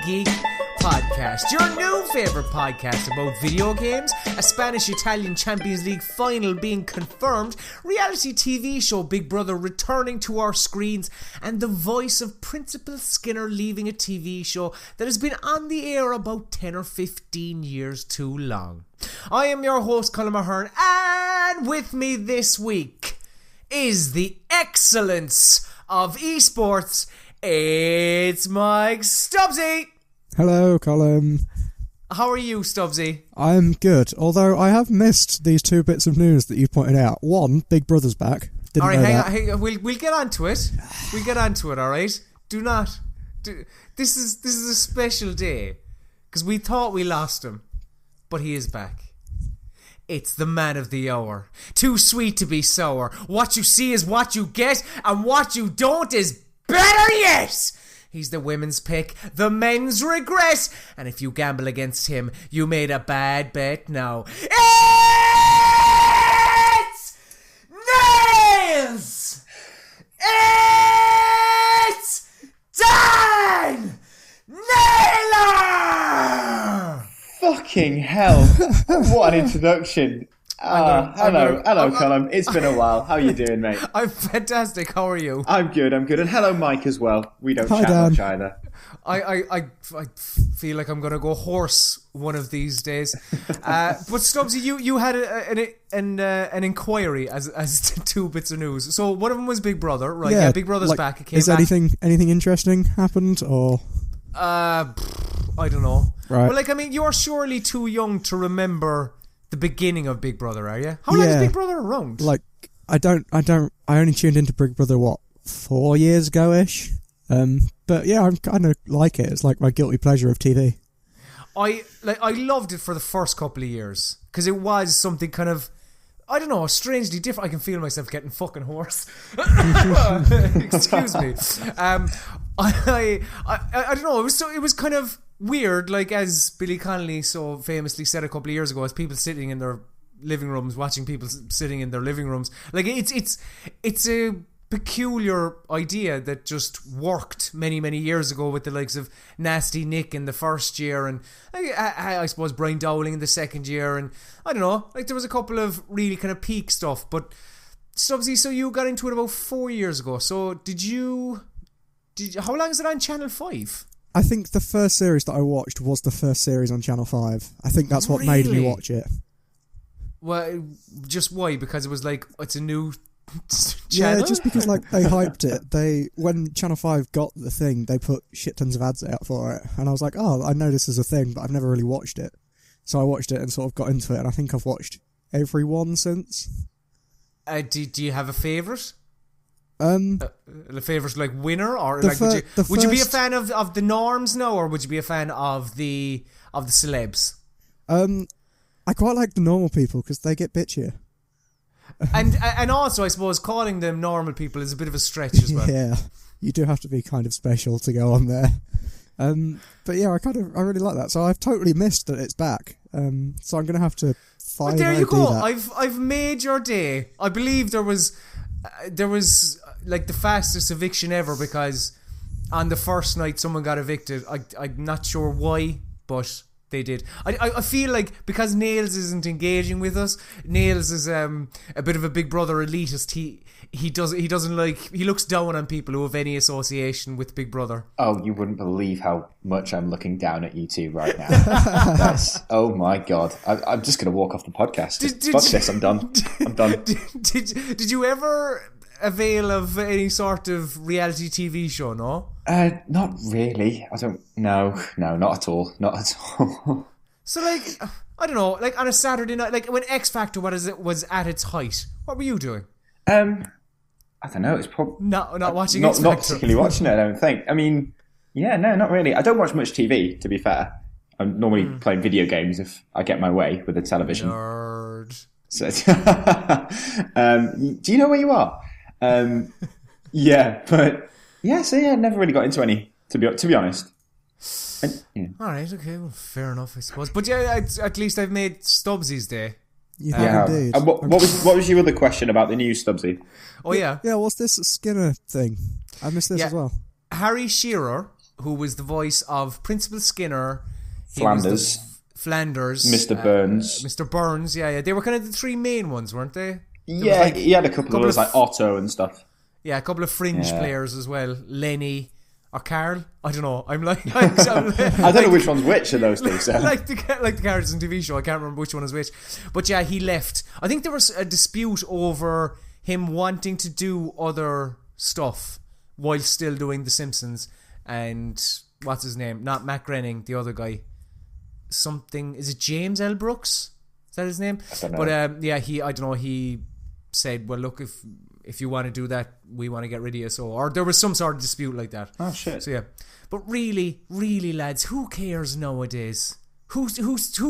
Geek Podcast, your new favourite podcast about video games, a Spanish-Italian Champions League final being confirmed, reality TV show Big Brother returning to our screens, and the voice of Principal Skinner leaving a TV show that has been on the air about 10 or 15 years too long. I am your host, Colm, and with me this week is the excellence of esports. It's Mike Stubbsy. Hello, Colm. How are you, Stubbsy? I'm good, although I have missed these two bits of news that you pointed out. One, Big Brother's back. All right, hang on. We'll get onto it. We'll get onto it, all right? This is a special day, because we thought we lost him, but he is back. It's the man of the hour. Too sweet to be sour. What you see is what you get, and what you don't is better yet! He's the women's pick, the men's regret, and if you gamble against him, you made a bad bet now. It's Nailz! It's Dan Naylor! Fucking hell. What an introduction. Hello, Colm. It's been a while. How are you doing, mate? I'm fantastic. How are you? I'm good. And hello, Mike, as well. We don't chat Dan. much either. I feel like I'm going to go hoarse one of these days. But Stubbsy, you had an inquiry as to two bits of news. So one of them was Big Brother, right? Yeah, Big Brother's back. It came is back. anything interesting happened, or? I don't know. Right. Well, you're surely too young to remember the beginning of Big Brother, are you? How long is Big Brother around? I only tuned into Big Brother, 4 years ago-ish? But yeah, I kind of like it. It's like my guilty pleasure of TV. I loved it for the first couple of years, because it was something kind of, I don't know, strangely different. I can feel myself getting fucking hoarse. Excuse me. I don't know, it was kind of weird, like as Billy Connolly so famously said a couple of years ago, as people sitting in their living rooms watching people sitting in their living rooms, like it's a peculiar idea that just worked many years ago with the likes of Nasty Nick in the first year, and I suppose Brian Dowling in the second year, and I don't know, like there was a couple of really kind of peak stuff. But Stubbsy, so you got into it about 4 years ago, so did you how long is it on Channel 5? I think the first series that I watched was the first series on Channel 5. I think that's what made me watch it. Well, just why? Because it was like, it's a new channel? Yeah, just because they hyped it. When Channel 5 got the thing, they put shit tons of ads out for it. And I was like, oh, I know this is a thing, but I've never really watched it. So I watched it and sort of got into it, and I think I've watched every one since. Do you have a favourite? The favourite like winner, or would you be a fan of the norms now, or would you be a fan of the celebs? I quite like the normal people because they get bitchier. and also I suppose calling them normal people is a bit of a stretch as well. Yeah, you do have to be kind of special to go on there. But yeah, I really like that. So I've totally missed that it's back. So I'm gonna have to find. Well, there you go. That. I've made your day. I believe there was like the fastest eviction ever, because on the first night someone got evicted. I'm not sure why, but they did. I feel like because Nailz isn't engaging with us, Nailz is a bit of a Big Brother elitist. He looks down on people who have any association with Big Brother. Oh, you wouldn't believe how much I'm looking down at you two right now. Oh my god. I'm just going to walk off the podcast. Fuck this, I'm done. Did you ever avail of any sort of reality TV show, no? Not really. I don't. No, not at all. Not at all. So, like, I don't know, like on a Saturday night, like when X Factor was at its height, what were you doing? I don't know. It's probably not watching X Factor. Not particularly watching it, I don't think. I mean, yeah, no, not really. I don't watch much TV, to be fair. I'm normally playing video games if I get my way with the television. Nerd. So, do you know where you are? Yeah, but yeah, so yeah, never really got into any, to be honest. Yeah. All right, okay, well, fair enough, I suppose. But yeah, at least I've made Stubbsy's day. You have indeed. And what was your other question about the news, Stubbsy? Oh yeah, what's this Skinner thing? I missed this as well. Harry Shearer who was the voice of Principal Skinner, Flanders, Mr. Burns. Mr. Burns, yeah. They were kind of the three main ones, weren't they? Yeah, he had a couple of others, like Otto and stuff. Yeah, a couple of fringe players as well. Lenny or Carl. I don't know. I don't know which one's which of those things. like the characters in TV show. I can't remember which one is which. But yeah, he left. I think there was a dispute over him wanting to do other stuff while still doing The Simpsons. And what's his name? Not Matt Groening, the other guy. Something, is it James L. Brooks? Is that his name? I don't know. But I don't know, he said, well, look, if you want to do that, we want to get rid of you. So, or there was some sort of dispute like that. Oh shit. So yeah, but really, lads, who cares nowadays? Who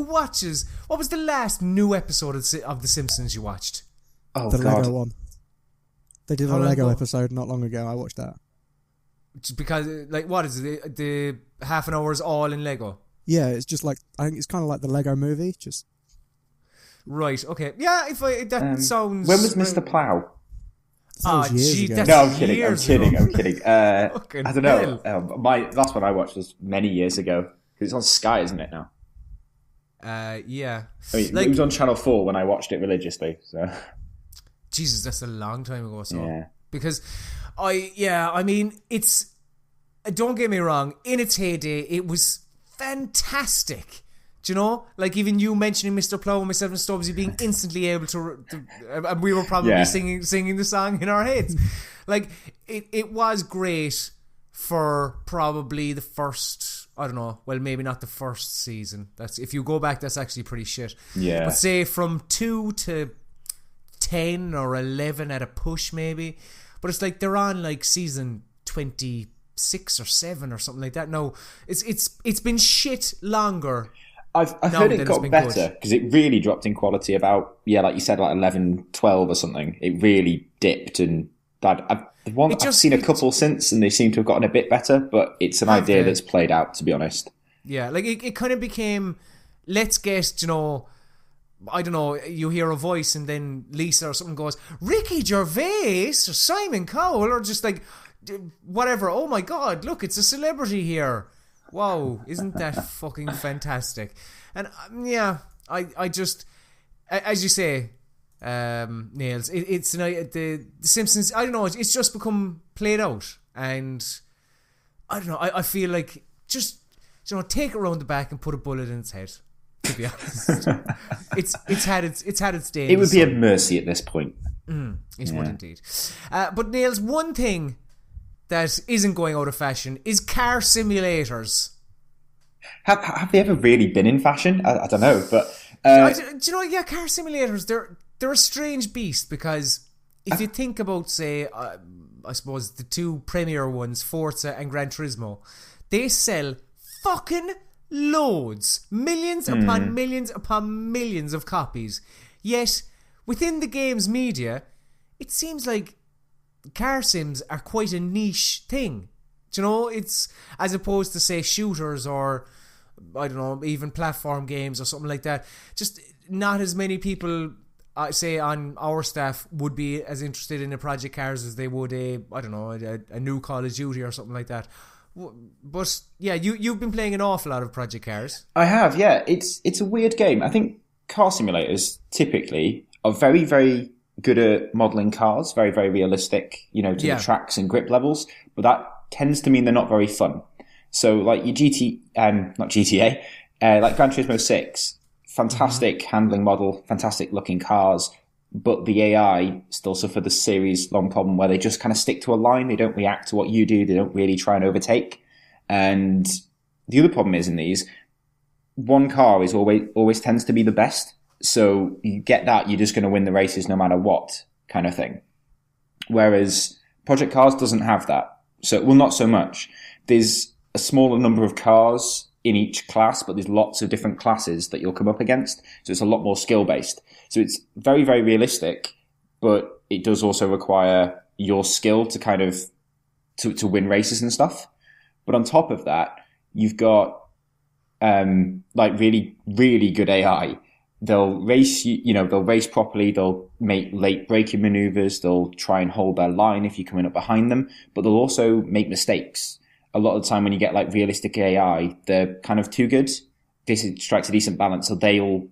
watches? What was the last new episode of The Simpsons you watched? Oh, the God. Lego one. They did a Lego episode not long ago. I watched that. Just because, like, what is it? The half an hour is all in Lego. Yeah, it's just like, I think it's kind of like the Lego movie. Just right. Okay. Yeah. That sounds. When was Mr. Plow? years ago. No, I'm kidding. I'm kidding. I don't know. Hell. My last one I watched was many years ago. It's on Sky, isn't it now? Yeah. I mean, it was on Channel 4 when I watched it religiously. So. Jesus, that's a long time ago. So Yeah. because I mean, it's, don't get me wrong, in its heyday, it was fantastic. Do you know? Like, even you mentioning Mr. Plow and myself and Stubbsy being instantly able to and we were probably singing the song in our heads. Like, it was great for probably the first, I don't know, well, maybe not the first season. That's, if you go back, that's actually pretty shit. Yeah. But say from 2 to 10 or 11 at a push, maybe. But it's like they're on like season 26 or 7 or something like that. No, it's been shit longer. I've heard it got better because it really dropped in quality about, like you said, like 11, 12 or something. It really dipped, and I've seen a couple since, and they seem to have gotten a bit better, but it's an idea that's played out, to be honest. Yeah, like it kind of became, let's get, I don't know, you hear a voice and then Lisa or something goes, Ricky Gervais or Simon Cowell, or just like, whatever. Oh my God, look, it's a celebrity here. Wow, isn't that fucking fantastic? And I just, as you say, Nailz, it's the Simpsons, I don't know, it's just become played out, and I don't know, I feel like just, take it around the back and put a bullet in its head, to be honest. it's had its days. It would be a mercy at this point. It would indeed. But Nailz, one thing that isn't going out of fashion is car simulators. Have they ever really been in fashion? I don't know, but do you know? Yeah, car simulators. They're a strange beast, because if you think about, say, I suppose the two premier ones, Forza and Gran Turismo, they sell fucking loads, millions upon millions of copies. Yet within the game's media, it seems like car sims are quite a niche thing. Do you know? It's, as opposed to, say, shooters or, I don't know, even platform games or something like that. Just not as many people, say, on our staff would be as interested in a Project Cars as they would a new Call of Duty or something like that. But yeah, you've been playing an awful lot of Project Cars. I have, yeah. It's a weird game. I think car simulators typically are very, very good at modelling cars, very, very realistic, to the tracks and grip levels, but that tends to mean they're not very fun. So like your not GTA, like Gran Turismo 6, fantastic handling model, fantastic looking cars, but the AI still suffer the series long problem where they just kind of stick to a line. They don't react to what you do. They don't really try and overtake. And the other problem is, in these, one car is always tends to be the best. So you get that, you're just going to win the races no matter what, kind of thing. Whereas Project Cars doesn't have that. So, well, not so much. There's a smaller number of cars in each class, but there's lots of different classes that you'll come up against. So it's a lot more skill-based. So it's very, very realistic, but it does also require your skill to kind of, to win races and stuff. But on top of that, you've got, like really, really good AI. They'll race they'll race properly. They'll make late braking maneuvers. They'll try and hold their line if you're coming up behind them, but they'll also make mistakes. a lot of the time when you get like realistic AI, they're kind of too good. This strikes a decent balance, so they'll,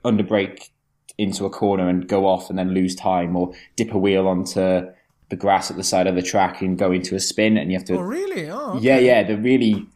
underbrake into a corner and go off and then lose time, or dip a wheel onto the grass at the side of the track and go into a spin, and you have to... Oh, really? Oh, okay. Yeah, they're really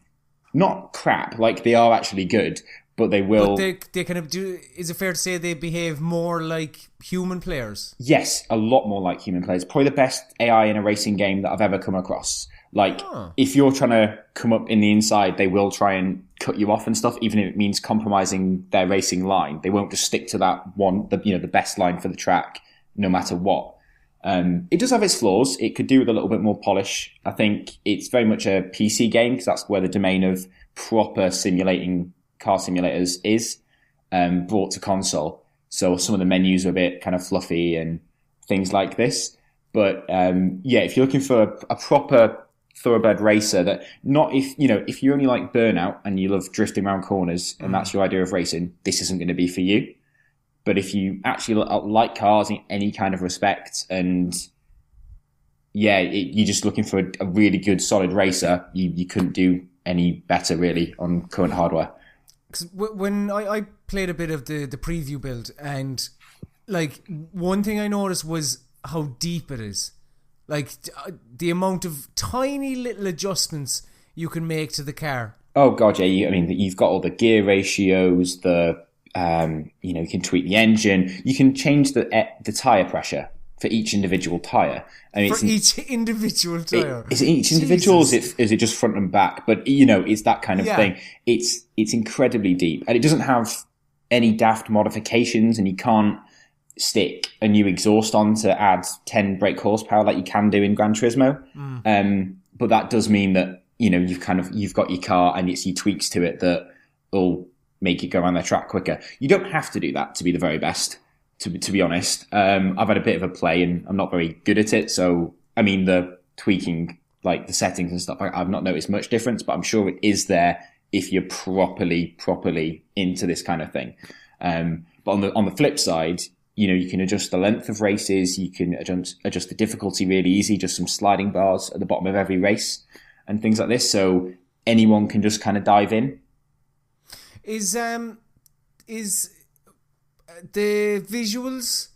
not crap. Like, they are actually good, but they will... But they kind of do... Is it fair to say they behave more like human players? Yes, a lot more like human players. Probably the best AI in a racing game that I've ever come across. Like, if you're trying to come up in the inside, they will try and cut you off and stuff, even if it means compromising their racing line. They won't just stick to that one, the best line for the track, no matter what. It does have its flaws. It could do with a little bit more polish. I think it's very much a PC game, because that's where the domain of proper simulating car simulators is, brought to console. So some of the menus are a bit kind of fluffy and things like this. But if you're looking for a proper thoroughbred racer, that not if you only like Burnout and you love drifting around corners and that's your idea of racing, this isn't going to be for you. But if you actually like cars in any kind of respect, and you're just looking for a really good solid racer, you couldn't do any better really on current hardware. Because when I played a bit of the preview build, and like one thing I noticed was how deep it is. Like the amount of tiny little adjustments you can make to the car. Oh god, yeah. You've got all the gear ratios, you can tweak the engine, you can change the tire pressure for each individual tire. Each individual tire. Is it each individual, or is it just front and back? But it's that kind of thing. It's incredibly deep, and it doesn't have any daft modifications, and you can't stick a new exhaust on to add 10 brake horsepower like you can do in Gran Turismo. But that does mean that you've got your car and it's your tweaks to it that will make it go around the track quicker. You don't have to do that to be the very best, to be honest. I've had a bit of a play and I'm not very good at it, so the tweaking, like the settings and stuff, I've not noticed much difference, but I'm sure it is there if you're properly into this kind of thing. But on the flip side, you can adjust the length of races, you can adjust the difficulty really easy, just some sliding bars at the bottom of every race and things like this, so anyone can just kind of dive in. Is the visuals,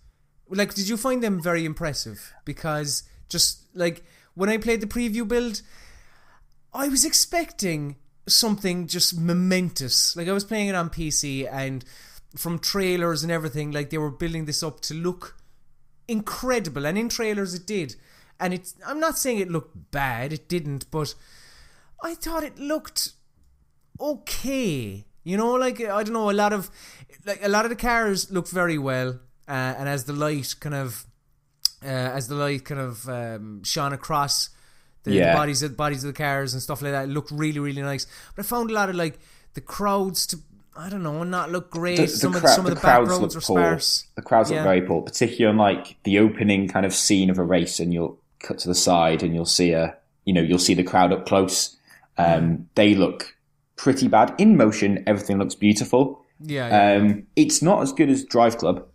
like, did you find them very impressive? Because just like when I played the preview build, I was expecting something just momentous. Like, I was playing it on PC, and from trailers and everything, like, they were building this up to look incredible, and in trailers it did. And I'm not saying it looked bad, it didn't, but I thought it looked okay. Like, I don't know, a lot of the cars looked very well, and as the light kind of shone across the bodies of the cars and stuff like that, it looked really, really nice. But I found a lot of, like, the crowds to, I don't know, not look great. Some of the backgrounds were sparse. The crowds look very poor, particularly on like the opening kind of scene of a race, and you'll cut to the side and you'll see the crowd up close. They look pretty bad. In motion, everything looks beautiful. It's not as good as Drive Club.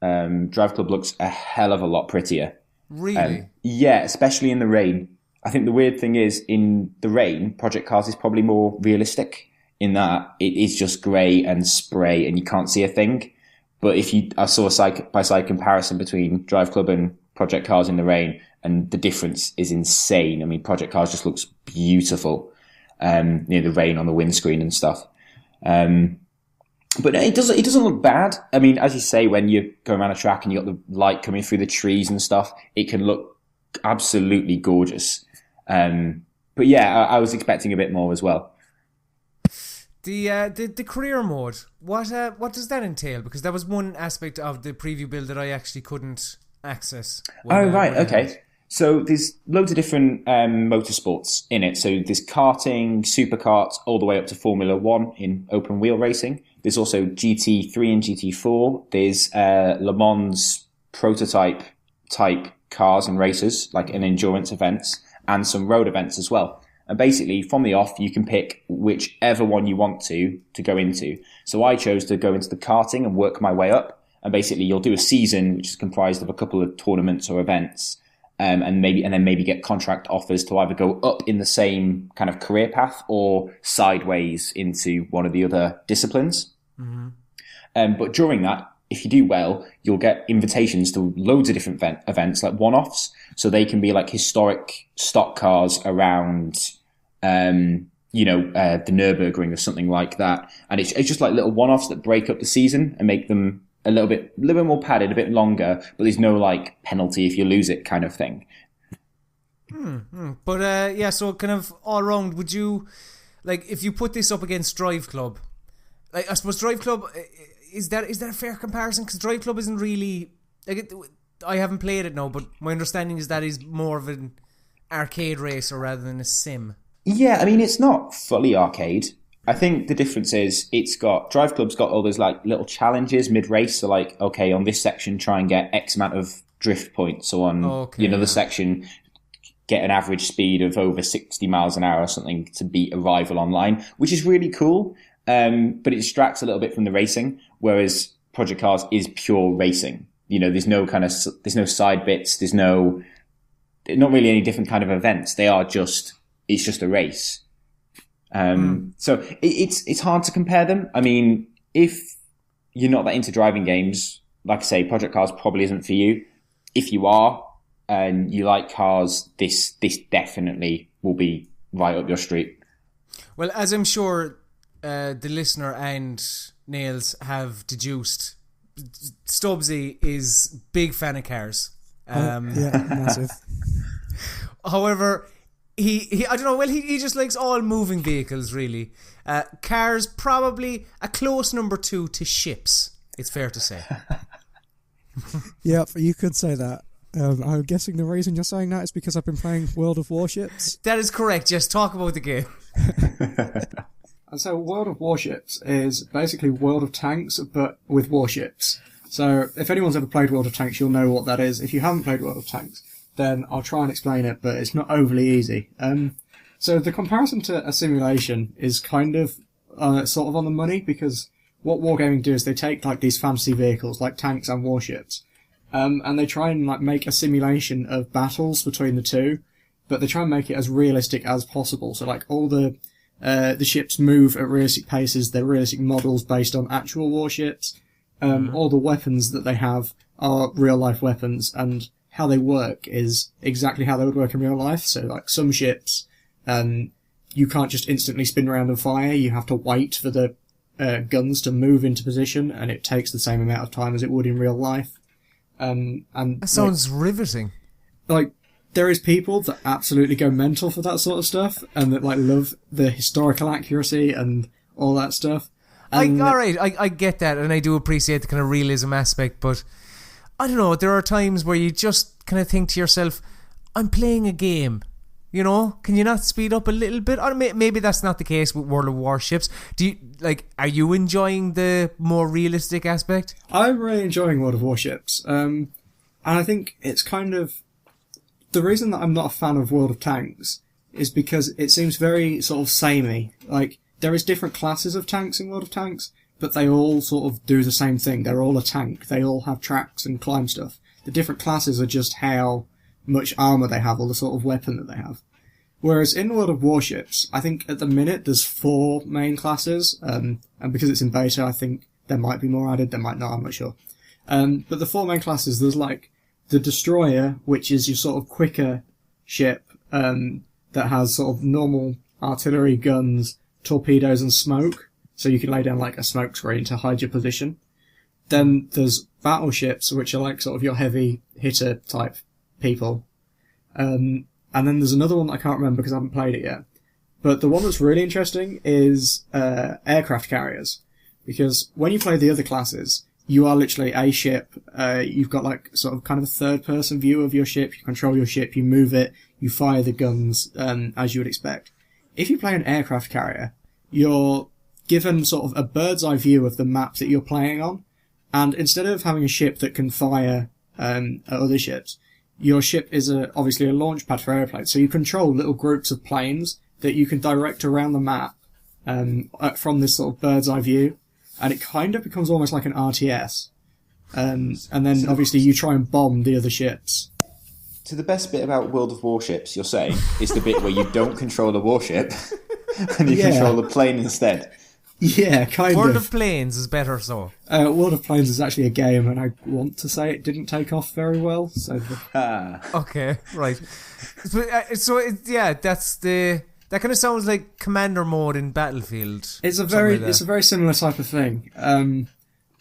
Drive Club looks a hell of a lot prettier. Really? Especially in the rain. I think the weird thing is, in the rain, Project Cars is probably more realistic, in that it is just grey and spray and you can't see a thing. But I saw a side-by-side comparison between Drive Club and Project Cars in the rain, and the difference is insane. Project Cars just looks beautiful, the rain on the windscreen and stuff. But it doesn't look bad. As you say, when you go around a track and you got the light coming through the trees and stuff, it can look absolutely gorgeous. But I was expecting a bit more as well. The career mode, what does that entail? Because that was one aspect of the preview build that I actually couldn't access. Okay. So there's loads of different motorsports in it. So there's karting, superkarts, all the way up to Formula 1 in open wheel racing. There's also GT3 and GT4. There's Le Mans prototype type cars and races, like in endurance events, and some road events as well. And basically, from the off, you can pick whichever one you want to go into. So I chose to go into the karting and work my way up. And basically, you'll do a season, which is comprised of a couple of tournaments or events. and then maybe get contract offers to either go up in the same kind of career path or sideways into one of the other disciplines. Mm-hmm. But during that, if you do well, you'll get invitations to loads of different events, like one-offs. So they can be like historic stock cars around, the Nürburgring or something like that. And it's just like little one-offs that break up the season and make them a little bit more padded, a bit longer, but there's no like penalty if you lose it kind of thing. But so kind of all around, would you, like, if you put this up against Drive Club, like, I suppose Drive Club, is that a fair comparison? Because Drive Club isn't really, like, I haven't played it now, but my understanding is that is more of an arcade racer rather than a sim. Yeah, I mean, it's not fully arcade. I think the difference is Drive Club's got all those like little challenges mid-race. So like, okay, on this section, try and get X amount of drift points. So on the section, get an average speed of over 60 miles an hour or something to beat a rival online, which is really cool. But it distracts a little bit from the racing, whereas Project Cars is pure racing. There's no side bits. There's not really any different kind of events. It's just a race. So it's hard to compare them. I mean, if you're not that into driving games, like I say, Project Cars probably isn't for you. If you are and you like cars, this definitely will be right up your street. Well, as I'm sure the listener and Nailz have deduced, Stubbsy is big fan of cars. Massive. However, he I don't know, well, he just likes all moving vehicles, really. Cars, probably a close number 2 to ships, it's fair to say. Yeah, you could say that. I'm guessing the reason you're saying that is because I've been playing World of Warships. That is correct, yes. Talk about the game. And so World of Warships is basically World of Tanks, but with warships. So if anyone's ever played World of Tanks, you'll know what that is. If you haven't played World of Tanks, then I'll try and explain it, but it's not overly easy. So the comparison to a simulation is kind of sort of on the money, because what wargaming do is they take like these fantasy vehicles, like tanks and warships, and they try and like make a simulation of battles between the two, but they try and make it as realistic as possible. So like all the ships move at realistic paces, they're realistic models based on actual warships. All the weapons that they have are real life weapons, and how they work is exactly how they would work in real life. So like some ships, you can't just instantly spin around and fire. You have to wait for the guns to move into position, and it takes the same amount of time as it would in real life. And that sounds riveting. Like, there is people that absolutely go mental for that sort of stuff, and that like love the historical accuracy and all that stuff. I get that, and I do appreciate the kind of realism aspect, but I don't know, there are times where you just kind of think to yourself, I'm playing a game, can you not speed up a little bit? Or maybe that's not the case with World of Warships. Are you enjoying the more realistic aspect? I'm really enjoying World of Warships, and I think it's kind of, the reason that I'm not a fan of World of Tanks is because it seems very sort of samey. Like, there is different classes of tanks in World of Tanks, but they all sort of do the same thing. They're all a tank. They all have tracks and climb stuff. The different classes are just how much armor they have or the sort of weapon that they have. Whereas in World of Warships, I think at the minute there's 4 main classes, and because it's in beta, I think there might be more added, there might not, I'm not sure. But the 4 main classes, there's like the Destroyer, which is your sort of quicker ship, that has sort of normal artillery, guns, torpedoes and smoke, so you can lay down like a smoke screen to hide your position. Then there's battleships, which are like sort of your heavy hitter type people. And then there's another one that I can't remember because I haven't played it yet. But the one that's really interesting is aircraft carriers. Because when you play the other classes, you are literally a ship. You've got like sort of kind of a third person view of your ship. You control your ship, you move it, you fire the guns, as you would expect. If you play an aircraft carrier, you're given sort of a bird's eye view of the map that you're playing on. And instead of having a ship that can fire at other ships, your ship is obviously a launch pad for airplanes. So you control little groups of planes that you can direct around the map from this sort of bird's eye view. And it kind of becomes almost like an RTS. And then obviously you try and bomb the other ships. So the best bit about World of Warships, you're saying, is the bit where you don't control the warship and you control the plane instead. Yeah, kind World of. of Planes is better so. World of Planes is actually a game, and I want to say it didn't take off very well. So Okay, right. That's the... That kind of sounds like Commander mode in Battlefield. It's a very similar type of thing. And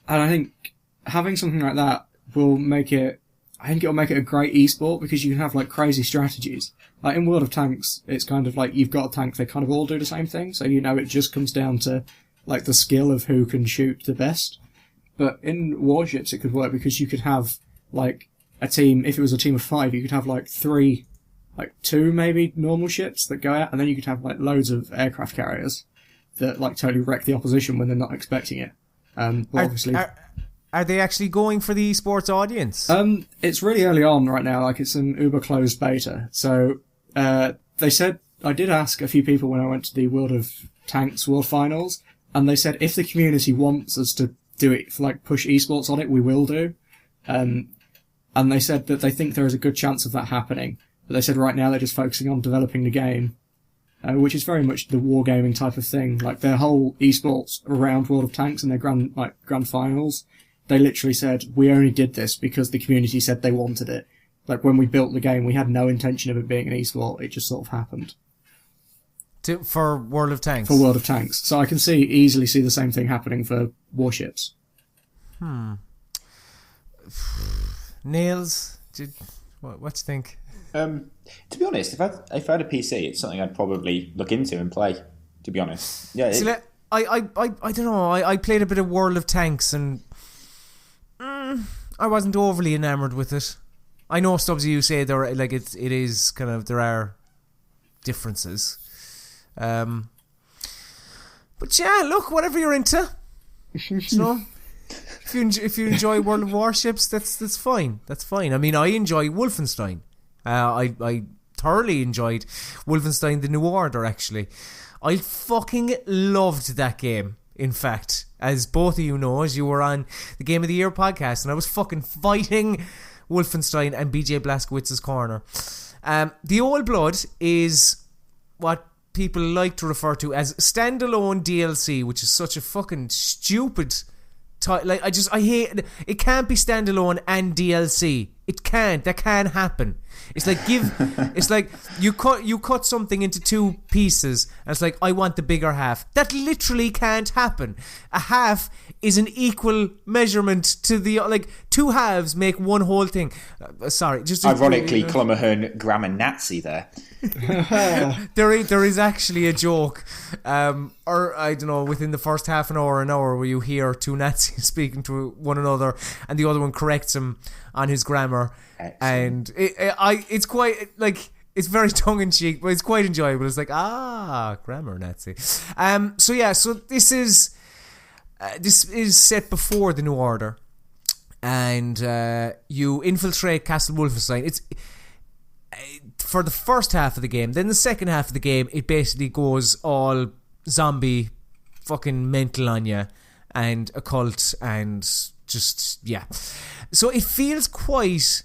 I think having something like that will make it... I think it'll make it a great esport because you can have like crazy strategies. Like in World of Tanks, it's kind of like you've got a tank, they kind of all do the same thing. So it just comes down to like the skill of who can shoot the best. But in Warships, it could work because you could have like a team, if it was a team of 5, you could have like 2 maybe normal ships that go out, and then you could have like loads of aircraft carriers that like totally wreck the opposition when they're not expecting it. Obviously... Are they actually going for the esports audience? It's really early on right now, like it's an uber closed beta. So, they said, I did ask a few people when I went to the World of Tanks World Finals, and they said if the community wants us to do it, like push esports on it, we will do. And they said that they think there is a good chance of that happening. But they said right now they're just focusing on developing the game, which is very much the wargaming type of thing. Like their whole esports around World of Tanks and their grand finals, they literally said, we only did this because the community said they wanted it. Like, when we built the game, we had no intention of it being an esport. It just sort of happened. For World of Tanks? For World of Tanks. So I can easily see the same thing happening for Warships. Nailz, what do you think? To be honest, if I had a PC, it's something I'd probably look into and play, to be honest. Yeah. I don't know. I played a bit of World of Tanks and... I wasn't overly enamoured with it. I know, Stubbsy, you say there are differences. But yeah, look, whatever you're into, if you enjoy World of Warships, that's fine. That's fine. I mean, I enjoy Wolfenstein. I thoroughly enjoyed Wolfenstein: The New Order. Actually, I fucking loved that game. In fact, as both of you know, as you were on the Game of the Year podcast, and I was fucking fighting Wolfenstein and BJ Blazkowicz's corner. The Old Blood is what people like to refer to as standalone DLC, which is such a fucking stupid I hate it. Can't be standalone and DLC. It can't. That can't happen. It's like it's like you cut something into 2 pieces and it's like, I want the bigger half. That literally can't happen. A half is an equal measurement to the 2 halves make one whole thing. Sorry, just ironically, Clumahern grammar Nazi there. There is actually a joke, or I don't know, within the first half an hour where you hear 2 Nazis speaking to one another and the other one corrects him on his grammar. Excellent. And it's quite it's very tongue-in-cheek, but it's quite enjoyable. It's like, grammar Nazi. So this is set before the New Order, and you infiltrate Castle Wolfenstein. It's for the first half of the game. Then the second half of the game, it basically goes all zombie fucking mental on you and occult and just, yeah. So it feels quite,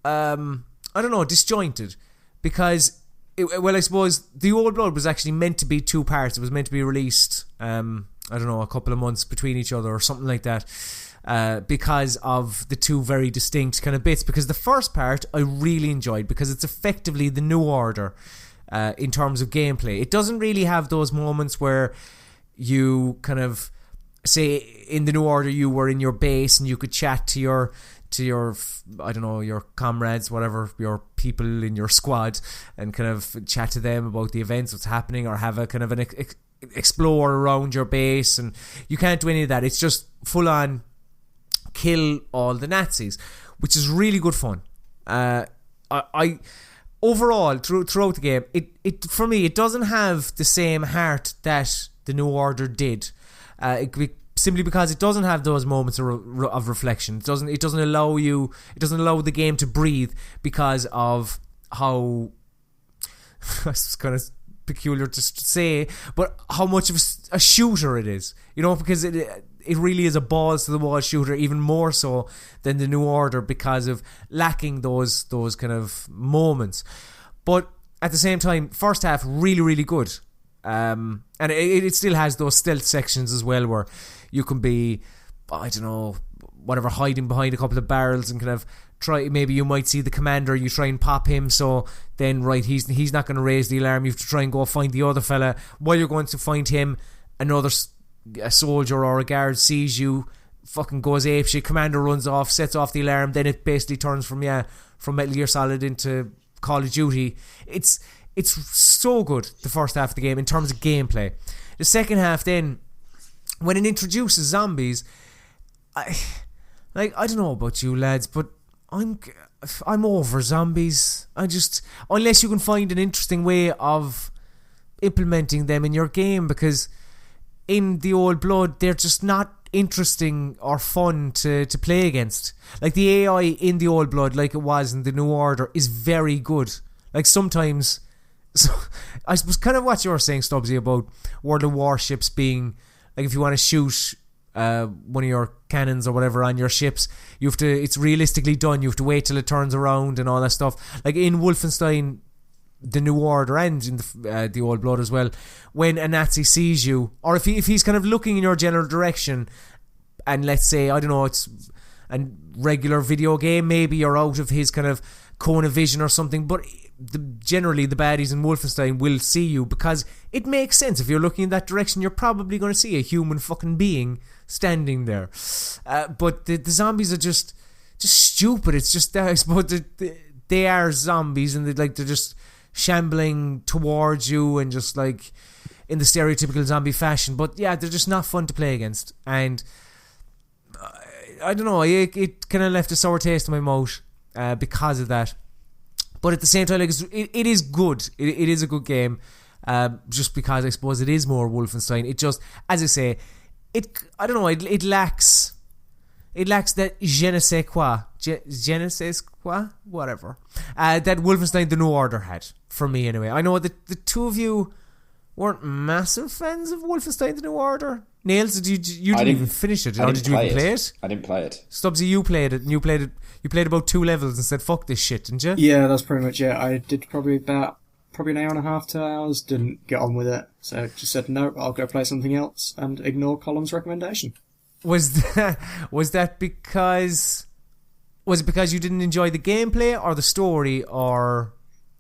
disjointed, because, I suppose the Old Blood was actually meant to be 2 parts. It was meant to be released, a couple of months between each other or something like that. Because of the 2 very distinct kind of bits. Because the first part I really enjoyed because it's effectively the New Order in terms of gameplay. It doesn't really have those moments where you kind of say in the New Order you were in your base and you could chat to your your comrades, whatever, your people in your squad, and kind of chat to them about the events, what's happening, or have a kind of an explore around your base. And you can't do any of that. It's just full on kill all the Nazis, which is really good fun. I overall throughout the game, it for me, it doesn't have the same heart that the New Order did. Simply because it doesn't have those moments of reflection. It doesn't allow the game to breathe because of how it's kind of peculiar to say, but how much of a shooter it is. Because it really is a balls to the wall shooter, even more so than the New Order, because of lacking those kind of moments. But at the same time, first half really, really good. And it still has those stealth sections as well, where you can be, I don't know, whatever, hiding behind a couple of barrels and kind of try, maybe you might see the commander, you try and pop him, so then he's not going to raise the alarm, you have to try and go find the other fella. While you're going to find him, a soldier or a guard sees you, fucking goes apeshit, commander runs off, sets off the alarm, then it basically turns from Metal Gear Solid into Call of Duty. It's so good, the first half of the game, in terms of gameplay. The second half then, when it introduces zombies, I don't know about you lads, but I'm over zombies. Unless you can find an interesting way of implementing them in your game, because in the Old Blood they're just not interesting or fun to play against. Like, the AI in the Old Blood, like it was in the New Order, is very good. Like, sometimes, so I suppose kind of what you were saying, Stubbsy, about World of Warships being, like, if you want to shoot one of your cannons or whatever on your ships, it's realistically done, you have to wait till it turns around and all that stuff. Like in Wolfenstein, the New Order, and in the Old Blood as well, when a Nazi sees you, or if he's kind of looking in your general direction, and let's say, I don't know, it's a regular video game, maybe you're out of his kind of cone of vision or something, but generally the baddies in Wolfenstein will see you, because it makes sense. If you're looking in that direction, you're probably going to see a human fucking being standing there. But the zombies are just stupid. It's just, I suppose, they are zombies, and they're just shambling towards you, and just like in the stereotypical zombie fashion. But yeah, they're just not fun to play against, and I don't know, it kind of left a sour taste in my mouth because of that. But at the same time, like, it is good. It is a good game, just because I suppose it is more Wolfenstein. It just, as I say, I don't know, it lacks that je ne sais quoi, whatever, that Wolfenstein the New Order had, for me anyway. I know that the two of you weren't massive fans of Wolfenstein the New Order. Nailz, you didn't even finish it, or did you even play it? I didn't play it. Stubbsy, you played it, and you played about 2 levels and said, fuck this shit, didn't you? Yeah, that's pretty much it. I did probably an hour and a half, 2 hours, didn't get on with it, so just said, no, I'll go play something else, and ignore Colm's recommendation. Was it because you didn't enjoy the gameplay, or the story, or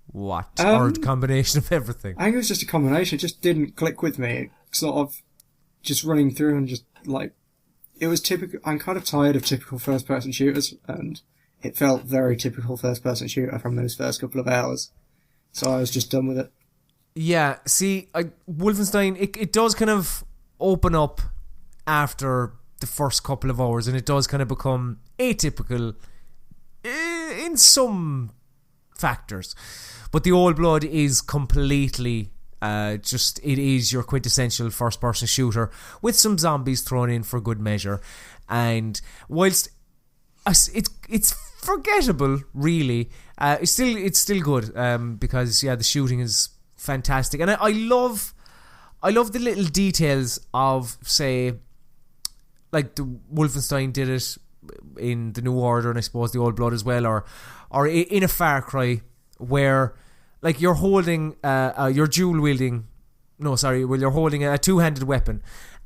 what? Or a combination of everything? I think it was just a combination. It just didn't click with me. It sort of just running through, and just like, it was typical. I'm kind of tired of typical first-person shooters, and it felt very typical first-person shooter from those first couple of hours. So I was just done with it. Yeah, see, Wolfenstein, it does kind of open up after the first couple of hours, and it does kind of become atypical in some factors. But the Old Blood is completely it is your quintessential first-person shooter with some zombies thrown in for good measure. And whilst it's forgettable, really, it's still good, because the shooting is fantastic, and I love the little details of, say, like the Wolfenstein did it in the New Order, and I suppose the Old Blood as well, or in a Far Cry, where like you're holding you're holding a two-handed weapon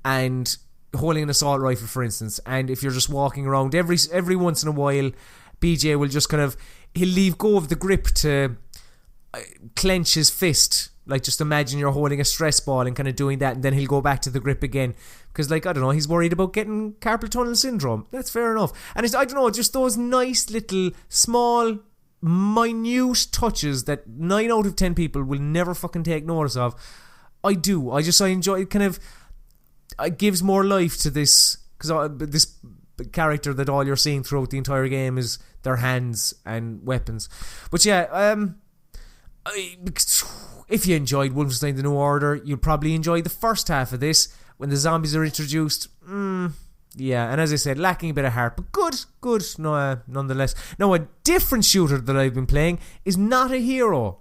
and holding an assault rifle, for instance, and if you're just walking around, every once in a while BJ will just he'll leave go of the grip to clench his fist. Like, just imagine you're holding a stress ball and kind of doing that, and then he'll go back to the grip again, because, like, I don't know, he's worried about getting carpal tunnel syndrome. That's fair enough. And it's, I don't know, just those nice little small minute touches that 9 out of 10 people will never fucking take notice of. I enjoy it. Kind of, it gives more life to this, because this character that all you're seeing throughout the entire game is their hands and weapons. But yeah, if you enjoyed Wolfenstein the New Order, you'll probably enjoy the first half of this when the zombies are introduced. Yeah, and as I said, lacking a bit of heart, but good, no, nonetheless. Now, a different shooter that I've been playing is not a hero.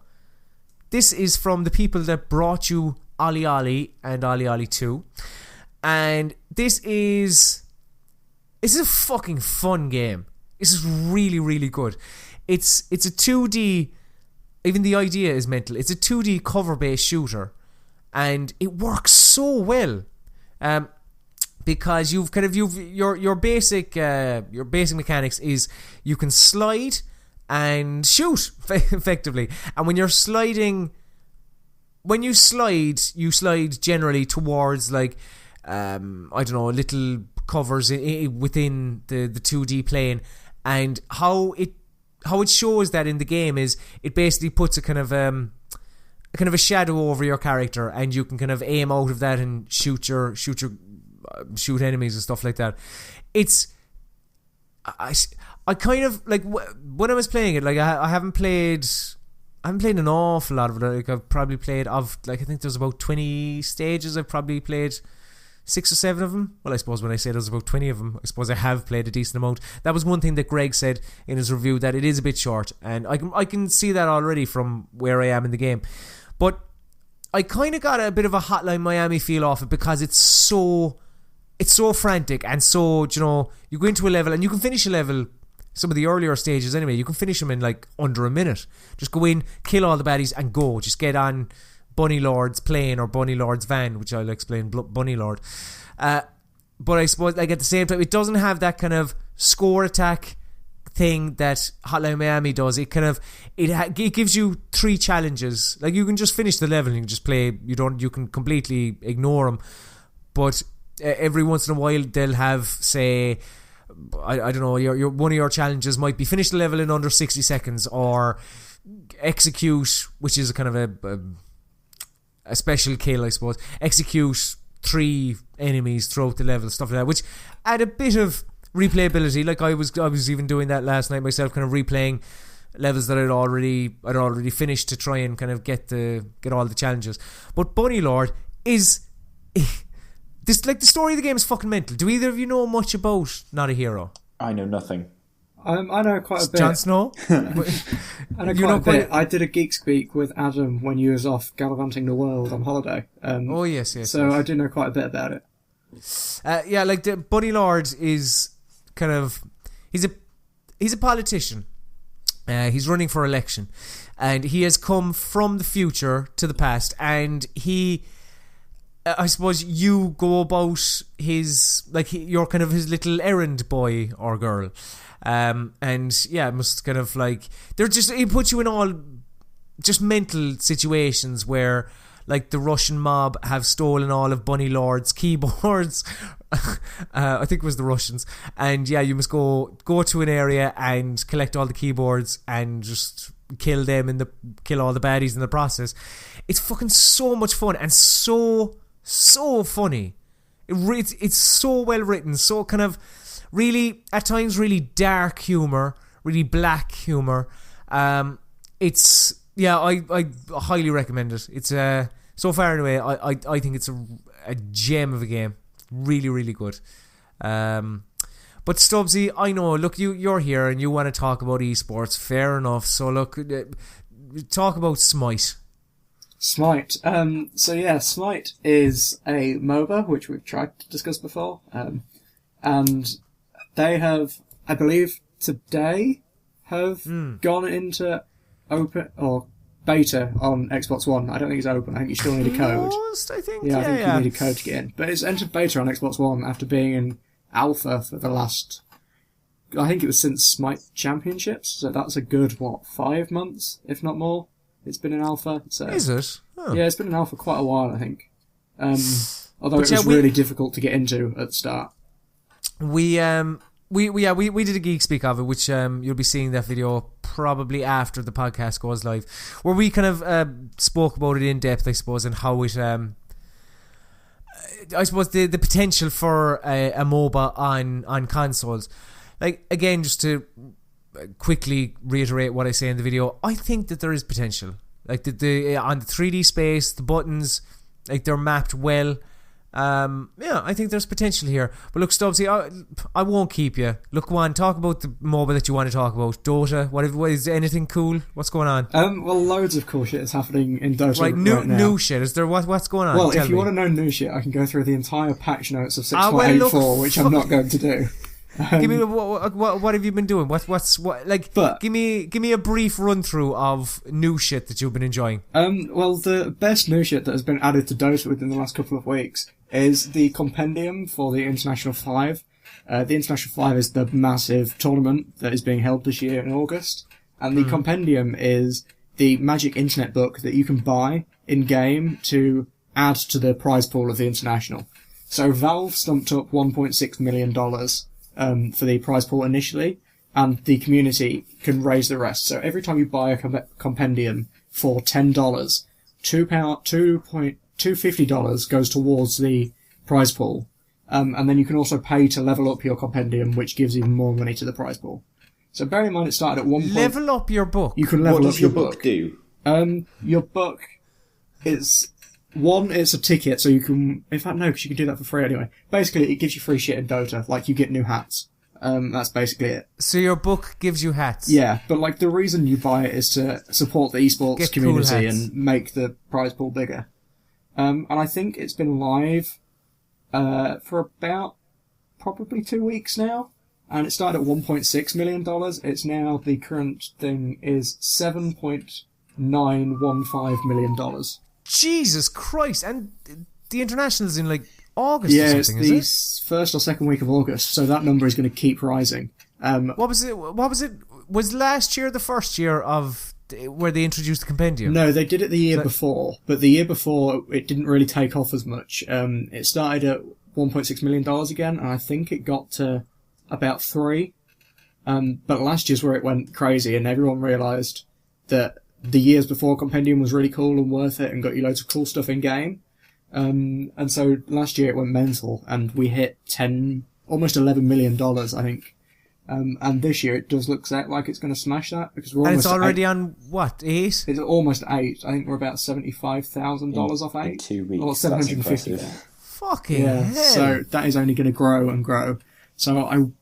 This is from the people that brought you Ollie Ollie and Ollie Ollie 2. And this is a fucking fun game. This is really, really good. It's a 2D, even the idea is mental. It's a 2D cover-based shooter, and it works so well. Because your basic mechanics is you can slide and shoot effectively, and when you slide, you slide generally towards like I don't know, little covers within the 2D plane, and how it shows that in the game is it basically puts a kind of a shadow over your character, and you can kind of aim out of that and shoot enemies and stuff like that. I kind of like when I was playing it, like I haven't played an awful lot of it. Like I've probably played I think there's about 20 stages. I've probably played 6 or 7 of them. Well, I suppose when I say there's about 20 of them, I suppose I have played a decent amount. That was one thing that Greg said in his review, that it is a bit short, and I can see that already from where I am in the game. But I kind of got a bit of a Hotline Miami feel off it, because it's so frantic, and so, you know, you go into a level and you can finish a level. Some of the earlier stages anyway, you can finish them in like under a minute. Just go in, kill all the baddies and go. Just get on Bunny Lord's plane or Bunny Lord's van, which I'll explain, Bunny Lord. But I suppose, like, at the same time, it doesn't have that kind of score attack thing that Hotline Miami does. It kind of it gives you 3 challenges. Like, you can just finish the level and you can just play. You can completely ignore them. But every once in a while they'll have, say, I don't know, your one of your challenges might be finish the level in under 60 seconds, or execute, which is a kind of a special kill, I suppose. Execute 3 enemies throughout the level, stuff like that, which add a bit of replayability. Like I was even doing that last night myself, kind of replaying levels that I'd already finished to try and kind of get all the challenges. But Bunny Lord is this, like, the story of the game is fucking mental. Do either of you know much about Not a Hero? I know nothing. I know quite a bit. Jon Snow? I know quite a bit. I did a Geek Speak with Adam when you was off gallivanting the world on holiday. Oh, yes. So yes. I do know quite a bit about it. Yeah, like, the Bunny Lord is kind of... He's a politician. He's running for election. And he has come from the future to the past. And he... I suppose you go about you're kind of his little errand boy or girl. And yeah, it must kind of like, he puts you in all just mental situations where, like, the Russian mob have stolen all of Bunny Lord's keyboards. I think it was the Russians. And yeah, you must go to an area and collect all the keyboards and just kill all the baddies in the process. It's fucking so much fun and so funny. It's so well written, so kind of really, at times, really dark humor, really black humor. I highly recommend it. It's so far anyway, I think it's a gem of a game. Really, really good. But Stubbsy, I know, look, you're here and you want to talk about esports. Fair enough. So look, talk about Smite. Smite. Smite is a MOBA, which we've tried to discuss before. And they have, I believe, today have gone into open or beta on Xbox One. I don't think it's open. I think you still need a code. I think. Yeah, I think you need a code to get in. But it's entered beta on Xbox One after being in alpha for the last, I think it was since Smite Championships. So that's a good, 5 months, if not more. It's been in alpha. So, is it? Oh. Yeah, it's been in alpha quite a while, I think. Although it was really difficult to get into at the start. We did a Geek Speak of it, which you'll be seeing that video probably after the podcast goes live, where we kind of spoke about it in depth, I suppose, and how it I suppose the potential for a MOBA on consoles. Like, again, just to quickly reiterate what I say in the video, I think that there is potential. Like, the on the 3D space, the buttons, like, they're mapped well. I think there's potential here. But look, Stubbsy, I won't keep you. Look, go on, talk about the mobile that you want to talk about. Dota, what is anything cool? What's going on? Well, loads of cool shit is happening in Dota right now. New shit. Is there what's going on? Well, Tell if you me. want to know new shit, I can go through the entire patch notes of 6.84, which I'm not going to do. Give me what have you been doing? Give me a brief run through of new shit that you've been enjoying. Well, the best new shit that has been added to Dota within the last couple of weeks is the compendium for the International 5. The International 5 is the massive tournament that is being held this year in August, and the compendium is the magic internet book that you can buy in game to add to the prize pool of the International. So Valve stumped up $1.6 million for the prize pool initially, and the community can raise the rest. So every time you buy a compendium for $10, $250 goes towards the prize pool. And then you can also pay to level up your compendium, which gives even more money to the prize pool. So bear in mind it started at one point. Level up your book. You can level up your book. Do? Your book is... One, it's a ticket, so you can... In fact, no, because you can do that for free anyway. Basically, it gives you free shit in Dota. Like, you get new hats. That's basically it. So your book gives you hats? Yeah, but, like, the reason you buy it is to support the esports community and make the prize pool bigger. And I think it's been live for about probably 2 weeks now. And it started at $1.6 million. It's now, the current thing is $7.915 million. Jesus Christ! And the international's in like August yeah, or something, it's the is it? first or second week of August, so that number is going to keep rising. What was it? Was last year the first year of where they introduced the compendium? No, they did it the year before, but the year before it didn't really take off as much. It started at $1.6 million again, and I think it got to about 3. But last year's where it went crazy, and everyone realised that the years before compendium was really cool and worth it and got you loads of cool stuff in game. And so last year it went mental and we hit almost $11 million, I think. And this year it does look like it's going to smash that because we're almost. And it's already on what, 8? It's almost 8. I think we're about $75,000 off 8. In 2 weeks. Or 750. Fucking hell. So that is only going to grow and grow. So I'm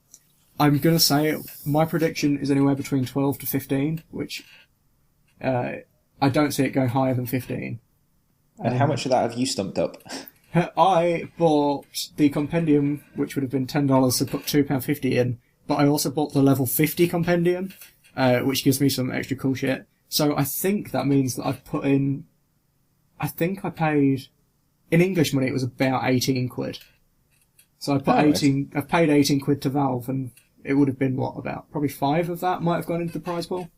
going to say my prediction is anywhere between 12 to 15, which I don't see it going higher than 15. And how much of that have you stumped up? I bought the compendium, which would have been $10 to put £2.50 in, but I also bought the level 50 compendium, which gives me some extra cool shit. So I think that means that I've put in... I think I paid... In English money, it was about 18 quid. So I put I've paid 18 quid to Valve, and it would have been, about probably 5 of that might have gone into the prize pool.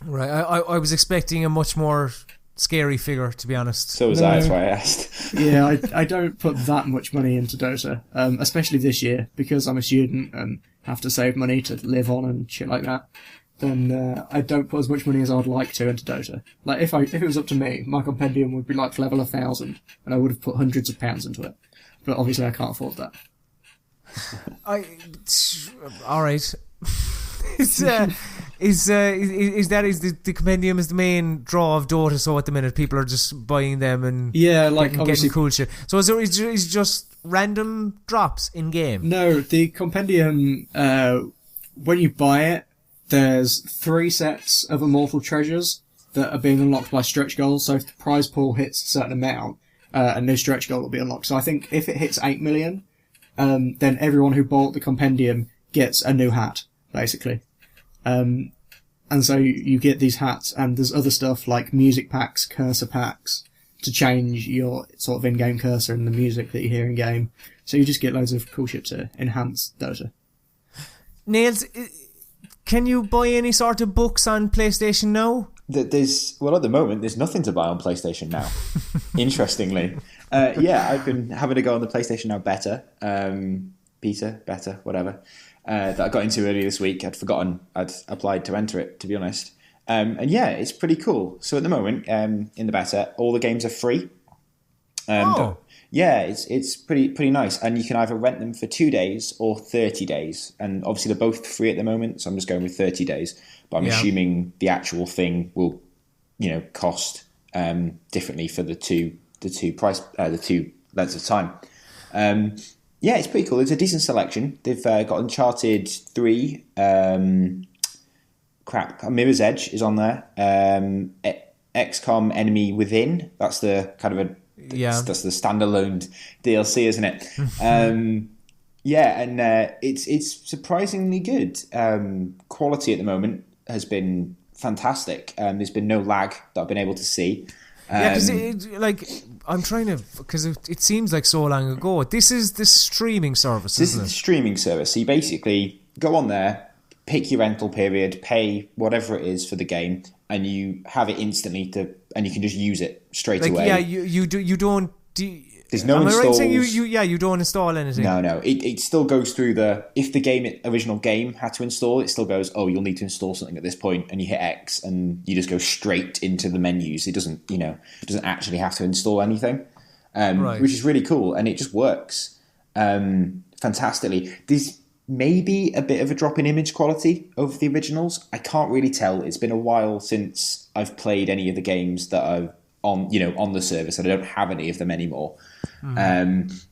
Right, I was expecting a much more scary figure, to be honest. So was I, that's why I asked. Yeah, I don't put that much money into Dota, especially this year, because I'm a student and have to save money to live on and shit like that. Then I don't put as much money as I would like to into Dota. Like, if it was up to me, my compendium would be like level 1,000, and I would have put hundreds of pounds into it. But obviously I can't afford that. Alright. Is the compendium is the main draw of Dota? So at the minute people are just buying them and getting cool shit. So is just random drops in game? No, the compendium when you buy it, there's 3 sets of immortal treasures that are being unlocked by stretch goals. So if the prize pool hits a certain amount, a new stretch goal will be unlocked. So I think if it hits 8 million, then everyone who bought the compendium gets a new hat, basically. And so you get these hats, and there's other stuff like music packs, cursor packs, to change your sort of in-game cursor and the music that you hear in-game. So you just get loads of cool shit to enhance Dota. Nailz, can you buy any sort of books on PlayStation now? At the moment, there's nothing to buy on PlayStation Now. Interestingly. I've been having a go on the PlayStation Now beta, whatever. That I got into earlier this week. I'd forgotten I'd applied to enter it, to be honest. It's pretty cool. So at the moment, in the beta, all the games are free. It's pretty nice. And you can either rent them for 2 days or 30 days. And obviously they're both free at the moment, so I'm just going with 30 days. But I'm assuming the actual thing will, cost differently for the two lengths of time. Yeah, it's pretty cool. It's a decent selection. They've got Uncharted 3. Mirror's Edge is on there. XCOM Enemy Within. That's the kind of that's the standalone DLC, isn't it? It's surprisingly good. Quality at the moment has been fantastic. There's been no lag that I've been able to see. Because I'm trying to, because it seems like so long ago. This is the streaming service, This is the streaming service. So you basically go on there, pick your rental period, pay whatever it is for the game, and you have it instantly and you can just use it straight away. Yeah, you don't. There's no installs. Am I right saying you don't install anything? No. It still goes through if the original game had to install, it still goes, oh, you'll need to install something at this point, and you hit X, and you just go straight into the menus. It doesn't actually have to install anything, which is really cool, and it just works fantastically. There's maybe a bit of a drop in image quality over the originals. I can't really tell. It's been a while since I've played any of the games that I've on the service, and I don't have any of them anymore.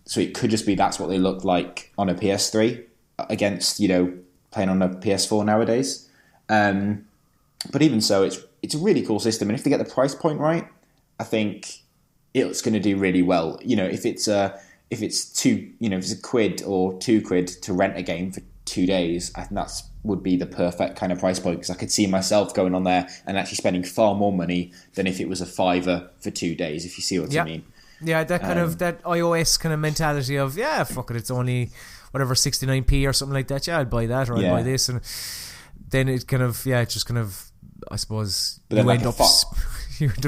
So it could just be that's what they look like on a PS3 against playing on a PS4 nowadays. But even so, it's a really cool system, and if they get the price point right, I think it's going to do really well. If it's if it's a quid or £2 to rent a game for 2 days, I think that would be the perfect kind of price point, because I could see myself going on there and actually spending far more money than if it was a £5 for 2 days, if you see what I mean. Yeah, that kind of that iOS kind of mentality of fuck it, it's only whatever 69p or something like that. Yeah, I'll buy that, or I'll buy this, and then it kind of it just kind of, I suppose, you end up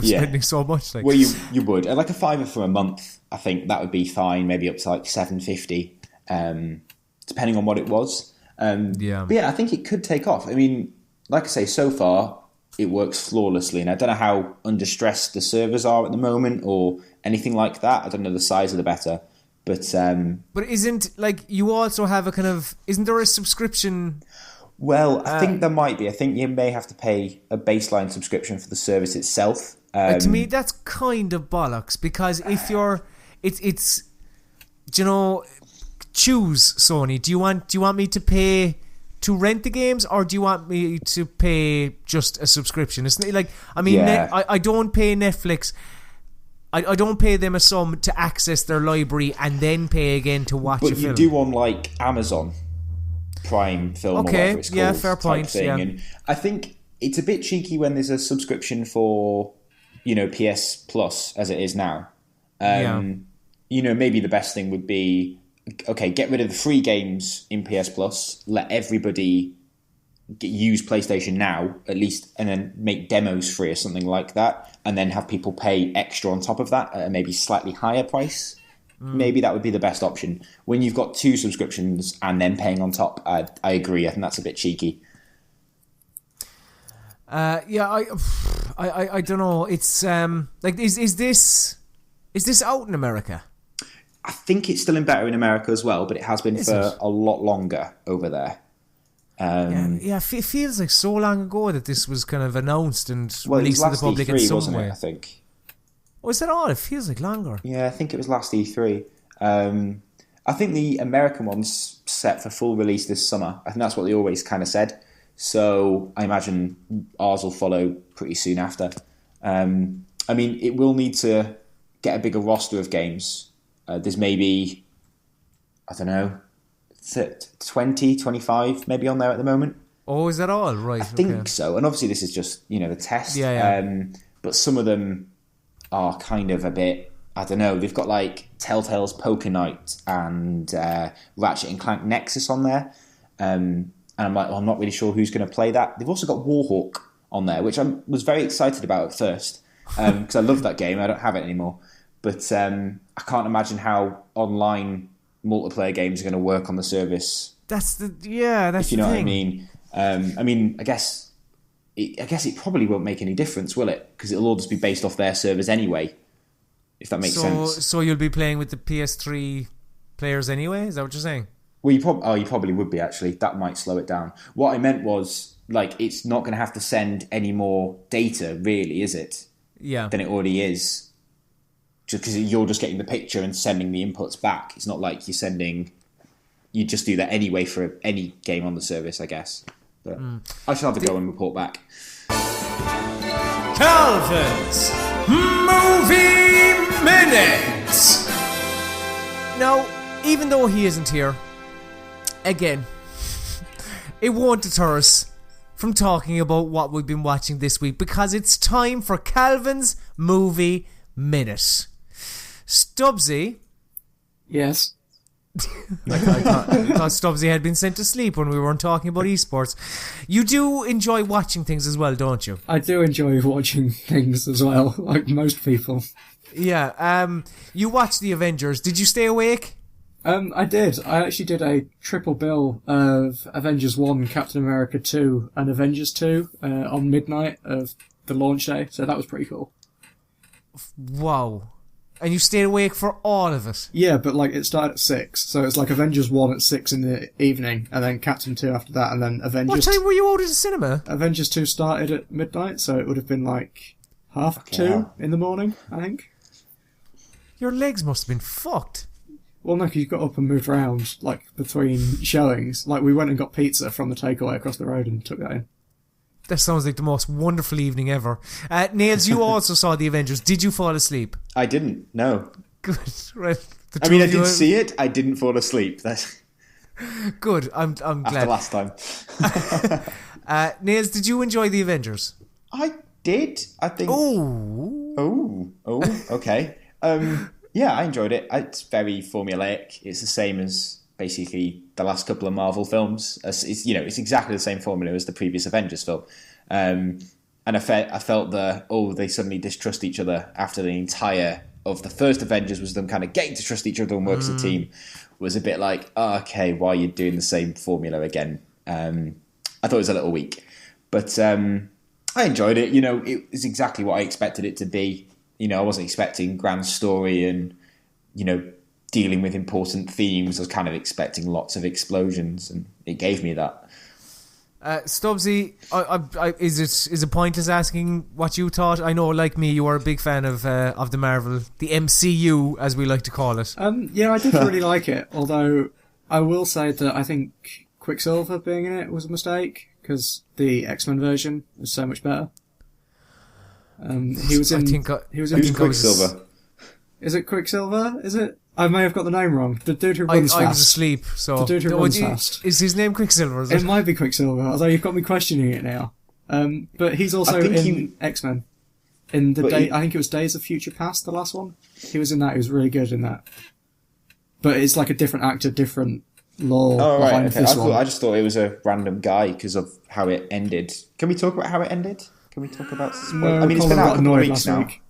spending so much. Well, you would, like a £5 for a month. I think that would be fine. Maybe up to like £7.50, depending on what it was. But I think it could take off. I mean, like I say, so far it works flawlessly, and I don't know how under stress the servers are at the moment or anything like that. I don't know the size of the beta, but isn't you also have a kind of, isn't there a subscription? Well, I think there might be. I think you may have to pay a baseline subscription for the service itself. To me, that's kind of bollocks, because if you're, it's choose, Sony. Do you want me to pay to rent the games, or do you want me to pay just a subscription? It's like, I mean, I don't pay Netflix. I don't pay them a sum to access their library and then pay again to watch a film. But you do on like Amazon Prime Film or whatever it's called. Yeah, fair point. Thing. Yeah. And I think it's a bit cheeky when there's a subscription for, PS Plus as it is now. Maybe the best thing would be, okay, get rid of the free games in PS Plus, let everybody use PlayStation Now, at least, and then make demos free or something like that, and then have people pay extra on top of that at a maybe slightly higher price. Maybe that would be the best option. When you've got 2 subscriptions and then paying on top, I agree. I think that's a bit cheeky. I don't know. It's is this out in America? I think it's still in beta in America as well, but it has been for a lot longer over there. It feels like so long ago that this was kind of announced and released to the public in some wasn't way. I think. Oh, is that all? It feels like longer. Yeah, I think it was last E3. I think the American one's set for full release this summer. I think that's what they always kind of said. So I imagine ours will follow pretty soon after. I mean, it will need to get a bigger roster of games. There's maybe, I don't know, 20, 25 maybe on there at the moment. Oh, is that all? Right. I think so. And obviously this is just, the test. Yeah. But some of them are kind of a bit, I don't know, they've got like Telltale's Poker Night and Ratchet and Clank Nexus on there. And I'm like, I'm not really sure who's going to play that. They've also got Warhawk on there, which I was very excited about at first, because I love that game. I don't have it anymore. But I can't imagine how online multiplayer games are going to work on the service. That's if you know what I mean. I guess it probably won't make any difference, will it? Because it'll all just be based off their servers anyway, if that makes sense. So you'll be playing with the PS3 players anyway? Is that what you're saying? Well, you probably would be, actually. That might slow it down. What I meant was, it's not going to have to send any more data, really, is it? Yeah. Than it already is. just because you're just getting the picture and sending the inputs back. It's not like you're sending. You just do that anyway for any game on the service, I guess. But I shall have to go and report back. Calvin's Movie Minute. Now, even though he isn't here, again, it won't deter us from talking about what we've been watching this week, because it's time for Calvin's Movie Minute. Stubbsy. Yes. I thought Stubbsy had been sent to sleep when we weren't talking about esports. You do enjoy watching things as well, don't you? I do enjoy watching things as well, like most people. Yeah. You watched the Avengers. Did you stay awake? I did. I actually did a triple bill of Avengers 1, Captain America 2, and Avengers 2 on midnight of the launch day, so that was pretty cool. Wow. And you stayed awake for all of it? Yeah, but like it started at 6, so it's like Avengers 1 at 6 in the evening, and then Captain 2 after that, and then Avengers... What time were you out at the cinema? Avengers 2 started at midnight, so it would have been like 2:30 in the morning, I think. Your legs must have been fucked. Well, no, 'cause you got up and moved around, like, between showings. Like, we went and got pizza from the takeaway across the road and took that in. That sounds like the most wonderful evening ever. Nailz, you also saw the Avengers. Did you fall asleep? I didn't, no. Good. Right. I mean, I did see it. I didn't fall asleep. That's good. I'm glad. after last time. Nailz, did you enjoy the Avengers? I did, I think. Oh, okay. Yeah, I enjoyed it. It's very formulaic. It's the same as basically the last couple of Marvel films. It's exactly the same formula as the previous Avengers film. And I felt they suddenly distrust each other after the entire of the first Avengers was them kind of getting to trust each other and work as a team. Was a bit like, okay, why are you doing the same formula again? I thought it was a little weak, but I enjoyed it. It was exactly what I expected it to be. I wasn't expecting grand story and, dealing with important themes. I was kind of expecting lots of explosions, and it gave me that. Stubbsy, is it pointless asking what you thought? I know, like me, you are a big fan of the Marvel, the MCU, as we like to call it. Yeah, I did really like it, although I will say that I think Quicksilver being in it was a mistake, because the X-Men version was so much better. He was in Quicksilver. Is it Quicksilver? Is it? I may have got the name wrong. The dude who runs fast. I was asleep, so... The dude who runs fast. Is his name Quicksilver, is it? It might be Quicksilver, although you've got me questioning it now. But he's also in X-Men. I think it was Days of Future Past, the last one. He was in that. He was really good in that. But it's like a different actor, different lore behind this one. I just thought it was a random guy because of how it ended. Can we talk about how it ended? Can we talk about... No, it's been out a couple of weeks now. Week.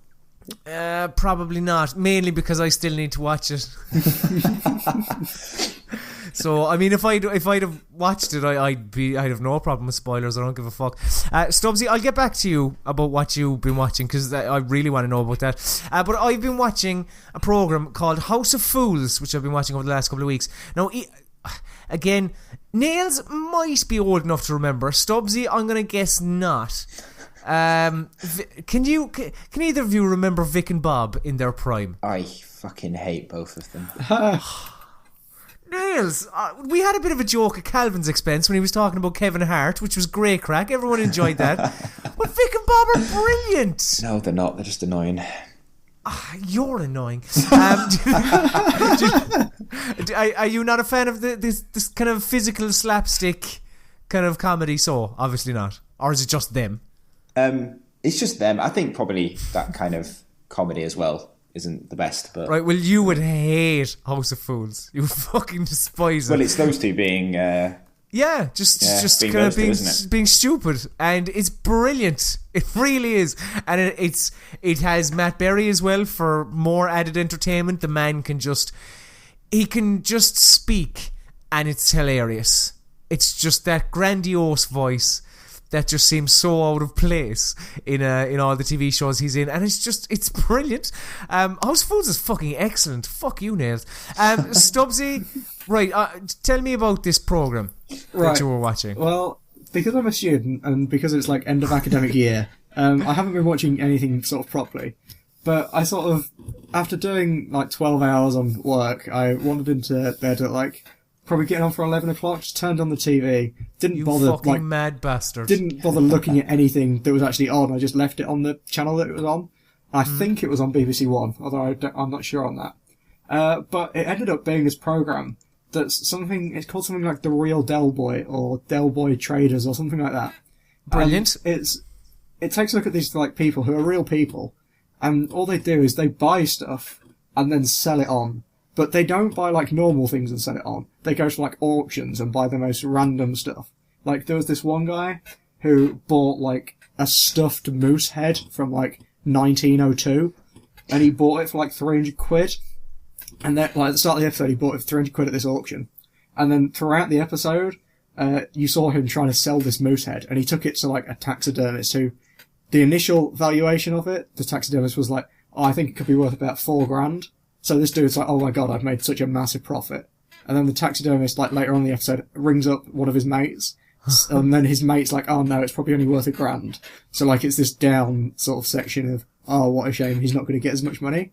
Probably not. Mainly because I still need to watch it. So, I mean, if I'd have watched it, I'd have no problem with spoilers. I don't give a fuck. Stubbsy, I'll get back to you about what you've been watching, because I really want to know about that. But I've been watching a program called House of Fools, which I've been watching over the last couple of weeks. Now, again, Nailz might be old enough to remember. Stubbsy, I'm going to guess not. Can either of you remember Vic and Bob in their prime? I fucking hate both of them. Nailz, we had a bit of a joke at Calvin's expense when he was talking about Kevin Hart, which was great crack. Everyone enjoyed that. But Vic and Bob are brilliant. No, they're not. They're just annoying. You're annoying. Are you not a fan of this kind of physical slapstick kind of comedy? So obviously not. Or is it just them? It's just them. I think probably that kind of comedy as well isn't the best. But right, well, you would hate House of Fools. You would fucking despise it. Well, it's those two being... just kind of being stupid, and it's brilliant. It really is, and it has Matt Berry as well for more added entertainment. The man can just speak, and it's hilarious. It's just that grandiose voice that just seems so out of place in all the TV shows he's in, and it's brilliant. House of Fools is fucking excellent. Fuck you, Nailz. Stubbsy, right? Tell me about this program that you were watching. Well, because I'm a student and because it's like end of academic year, I haven't been watching anything sort of properly. But I sort of, after doing like 12 hours on work, I wandered into bed at like, probably getting on for 11 o'clock, just turned on the TV, didn't bother, fucking mad bastard. Didn't bother looking at anything that was actually on, I just left it on the channel that it was on. I think it was on BBC One, although I'm not sure on that. But it ended up being this program that's something, it's called something like The Real Del Boy, or Del Boy Traders, or something like that. Brilliant. It takes a look at these like people who are real people, and all they do is they buy stuff and then sell it on. But they don't buy like normal things and sell it on. They go to like auctions and buy the most random stuff. Like there was this one guy who bought like a stuffed moose head from like 1902, and he bought it for like 300 quid. And then, like at the start of the episode, he bought it for 300 quid at this auction. And then throughout the episode, you saw him trying to sell this moose head, and he took it to like a taxidermist who, the initial valuation of it, the taxidermist was like, oh, I think it could be worth about $4,000. So this dude's like, oh my god, I've made such a massive profit. And then the taxidermist, like later on in the episode, rings up one of his mates, and then his mate's like, oh no, it's probably only worth $1,000. So like it's this down sort of section of, oh, what a shame, he's not going to get as much money.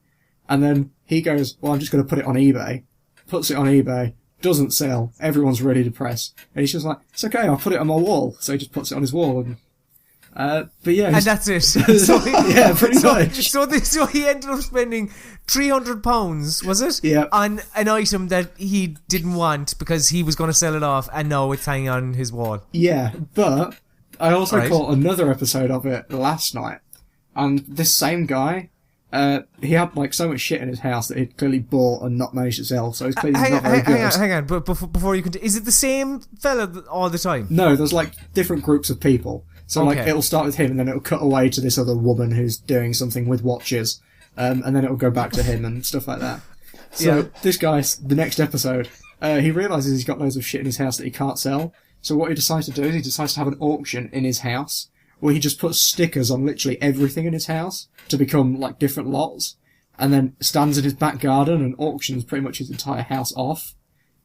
And then he goes, well, I'm just going to put it on eBay. Puts it on eBay, doesn't sell, everyone's really depressed. And he's just like, it's okay, I'll put it on my wall. So he just puts it on his wall, and but yeah, and that's it. So yeah, pretty much. So he ended up spending £300, was it? Yeah. On an item that he didn't want because he was going to sell it off, and now it's hanging on his wall. Yeah, but I also caught another episode of it last night, and this same guy, he had like so much shit in his house that he'd clearly bought and not managed to sell. So he's clearly not very good. Hang on. But before you continue, is it the same fella all the time? No, there's like different groups of people. So like it'll start with him, and then it'll cut away to this other woman who's doing something with watches, and then it'll go back to him and stuff like that. So this guy, the next episode, he realises he's got loads of shit in his house that he can't sell. So what he decides to do is he decides to have an auction in his house, where he just puts stickers on literally everything in his house to become like different lots, and then stands in his back garden and auctions pretty much his entire house off.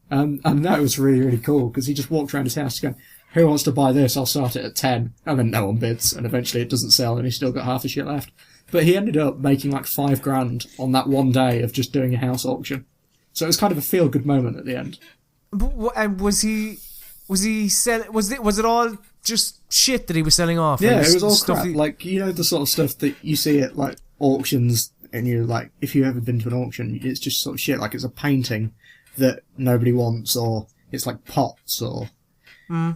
And that was really, really cool, because he just walked around his house going, who wants to buy this? I'll start it at 10. And then no one bids, and eventually it doesn't sell, and he's still got half the shit left. But he ended up making like $5,000 on that one day of just doing a house auction. So it was kind of a feel-good moment at the end. And was it all just shit that he was selling off? Yeah, it was all crap. Like, you know, the sort of stuff that you see at like auctions, and you're like, if you've ever been to an auction, it's just sort of shit. Like it's a painting that nobody wants, or it's like pots, or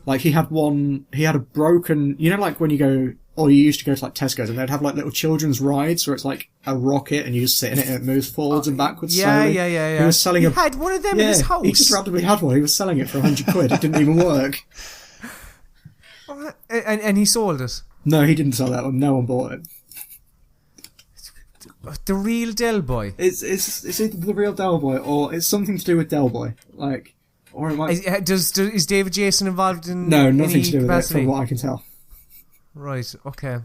like he had a broken, you know, like when you go, or you used to go to like Tesco's, and they'd have like little children's rides where it's like a rocket and you just sit in it and it moves forwards and backwards slowly. Yeah. He was selling he had one of them in his house. He just randomly had one. He was selling it for 100 quid. It didn't even work. And he sold it? No, he didn't sell that one. No one bought it. The Real Del Boy. It's either The Real Del Boy or it's something to do with Del Boy. Like, or it might... Is David Jason involved in No, nothing any to do with capacity? it, from what I can tell. Right, okay.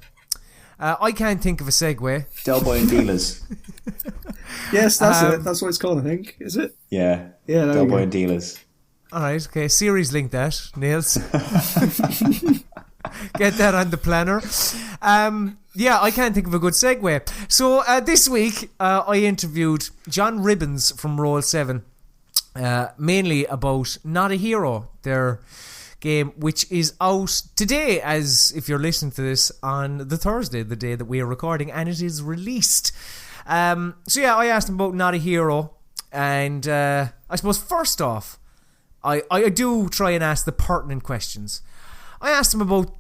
I can't think of a segue. Del Boy and Dealers. Yes, that's it. That's what it's called, I think. Is it? Yeah. Yeah, Del Boy and Dealers. Alright, okay. Series link that, Nailz. Get that on the planner. Yeah, I can't think of a good segue. So this week, I interviewed John Ribbins from Roll 7, mainly about Not a Hero, their game, which is out today, as if you're listening to this on the Thursday, the day that we are recording, and it is released. So yeah, I asked him about Not a Hero, and I suppose first off, I do try and ask the pertinent questions. I asked him about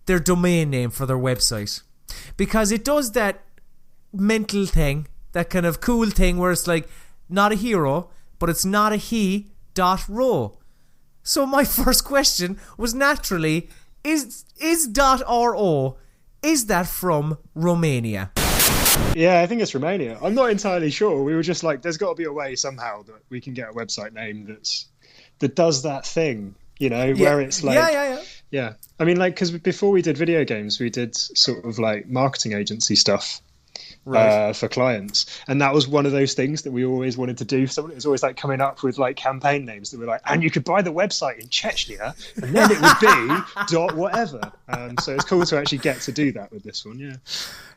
their domain name for their website, because it does that mental thing, that kind of cool thing where it's like not a hero, but it's not a he.ro. So my first question was naturally, is .ro, is that from Romania? Yeah, I think it's Romania. I'm not entirely sure. We were just like, there's got to be a way somehow that we can get a website name that does that thing, you know, where it's like... Yeah. I mean, like, because before we did video games, we did sort of like marketing agency stuff. for clients, and that was one of those things that we always wanted to do. Someone was always like coming up with like campaign names that were like, and you could buy the website in Chechnya, and then it would be dot whatever. So it's cool to actually get to do that with this one.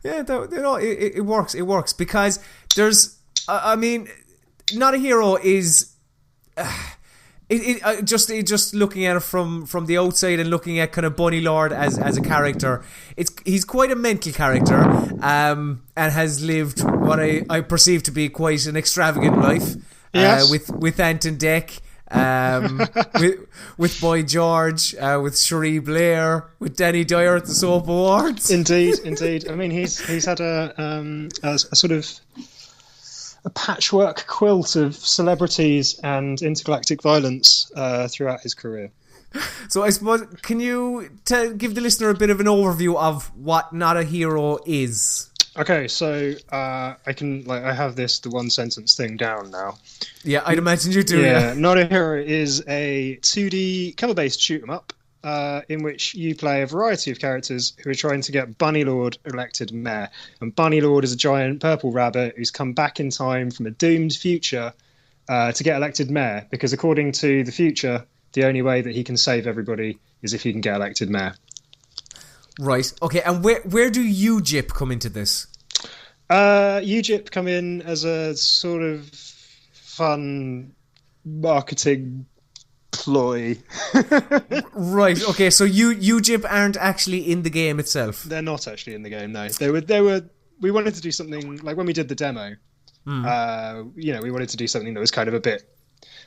It works because there's, I mean, Not a Hero is. Just looking at it from the outside and looking at kind of Bunny Lord as a character, he's quite a mental character, and has lived what I perceive to be quite an extravagant life. Yes. With Ant and Dec, with Boy George, with Cherie Blair, with Danny Dyer at the Soap Awards. Indeed. I mean, he's had a sort of a patchwork quilt of celebrities and intergalactic violence throughout his career. So I suppose, can you give the listener a bit of an overview of what Not a Hero is? Okay, so I have the one sentence thing down now. Yeah, I'd imagine you do. Yeah. Not a Hero is a 2D cover-based shoot 'em up, in which you play a variety of characters who are trying to get Bunny Lord elected mayor. And Bunny Lord is a giant purple rabbit who's come back in time from a doomed future to get elected mayor, because according to the future, the only way that he can save everybody is if he can get elected mayor. Right. Okay. And where do UJIP come into this? UJIP come in as a sort of fun marketing ploy. Right. Okay. So UJIP aren't actually in the game itself. They're not actually in the game. No. They were. We wanted to do something like when we did the demo. We wanted to do something that was kind of a bit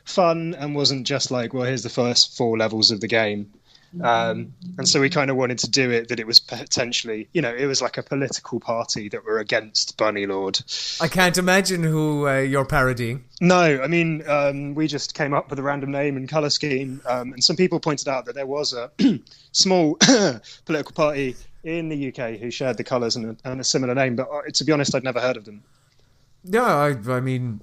fun and wasn't just like, well, here's the first 4 levels of the game. And so we kind of wanted to do it that it was potentially, it was like a political party that were against Bunny Lord. I can't imagine who you're parodying. No, I mean, we just came up with a random name and colour scheme, and some people pointed out that there was a small political party in the UK who shared the colours and a similar name, but to be honest, I'd never heard of them. No, I mean...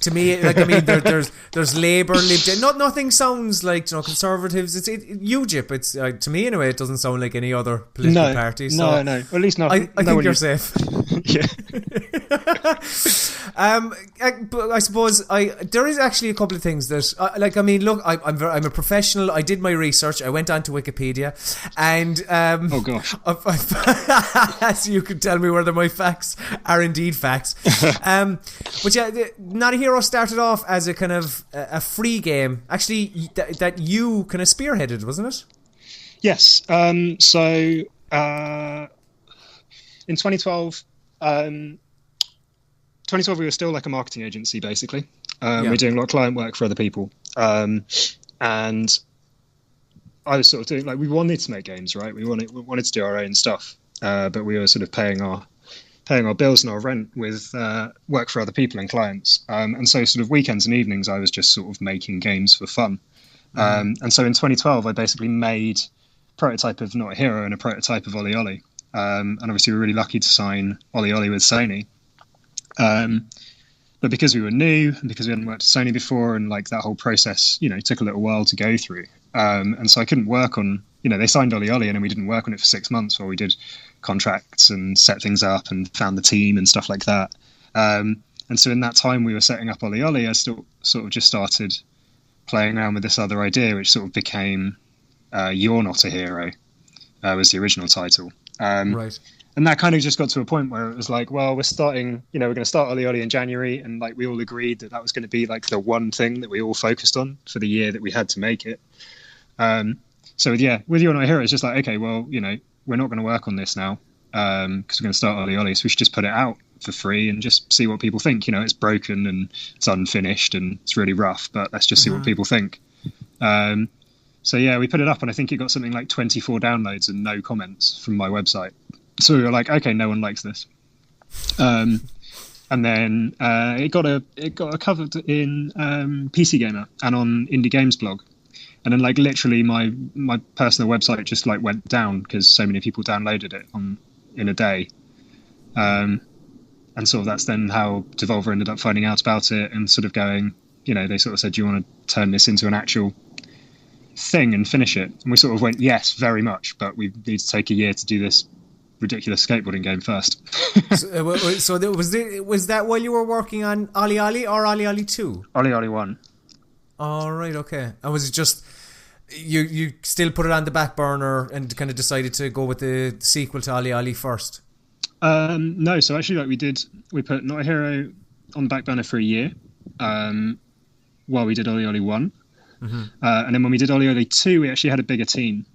To me, there's Labour, Lib Dem. Nothing sounds like Conservatives. It's UJIP. It's to me anyway. It doesn't sound like any other political party. So no. At least not. I think you're safe. Yeah. But I suppose there is actually a couple of things that look, I'm a professional. I did my research. I went onto Wikipedia, and oh gosh, as you can tell me whether my facts are indeed facts. But yeah, Not a Hero started off as a kind of a free game, actually, that you kind of spearheaded, wasn't it? Yes. So in 2012. 2012 we were still like a marketing agency basically. We're doing a lot of client work for other people, and I was sort of doing we wanted to make games, right? We wanted to do our own stuff, but we were sort of paying our bills and our rent with work for other people and clients, and so sort of weekends and evenings I was just sort of making games for fun. And so in 2012 I basically made a prototype of Not a Hero and a prototype of Ollie Ollie, and obviously we were really lucky to sign Ollie Ollie with Sony. But because we were new and because we hadn't worked at Sony before, and that whole process, took a little while to go through. And so I couldn't work on, they signed Ollie Ollie and then we didn't work on it for 6 months while we did contracts and set things up and found the team and stuff like that. And so in that time we were setting up Ollie Ollie, I still sort of just started playing around with this other idea, which sort of became You're Not a Hero, was the original title. Right. And that kind of just got to a point where it was like, well, we're starting, we're going to start Ollie Ollie in January. And we all agreed that was going to be the one thing that we all focused on for the year that we had to make it. So with You're Not a Hero, it's just okay, well, we're not going to work on this now because we're going to start Ollie Ollie. So we should just put it out for free and just see what people think. It's broken and it's unfinished and it's really rough, but let's just see what people think. So we put it up and I think it got something like 24 downloads and no comments from my website. So we were like, okay, no one likes this. And then it got covered in PC Gamer and on Indie Games blog. And then literally my personal website just went down because so many people downloaded it in a day. And sort of that's then how Devolver ended up finding out about it and sort of going, they sort of said, do you want to turn this into an actual thing and finish it? And we sort of went, yes, very much, but we need to take a year to do this ridiculous skateboarding game first. Was that while you were working on Ollie Ollie or Ollie Ollie 2? Ollie Ollie 1. Oh, right, okay. And was it just you still put it on the back burner and kind of decided to go with the sequel to Ollie Ollie first? No, so actually, like we put Not a Hero on the back burner for a year while we did Ollie Ollie 1. Mm-hmm. And then when we did Ollie Ollie 2, we actually had a bigger team.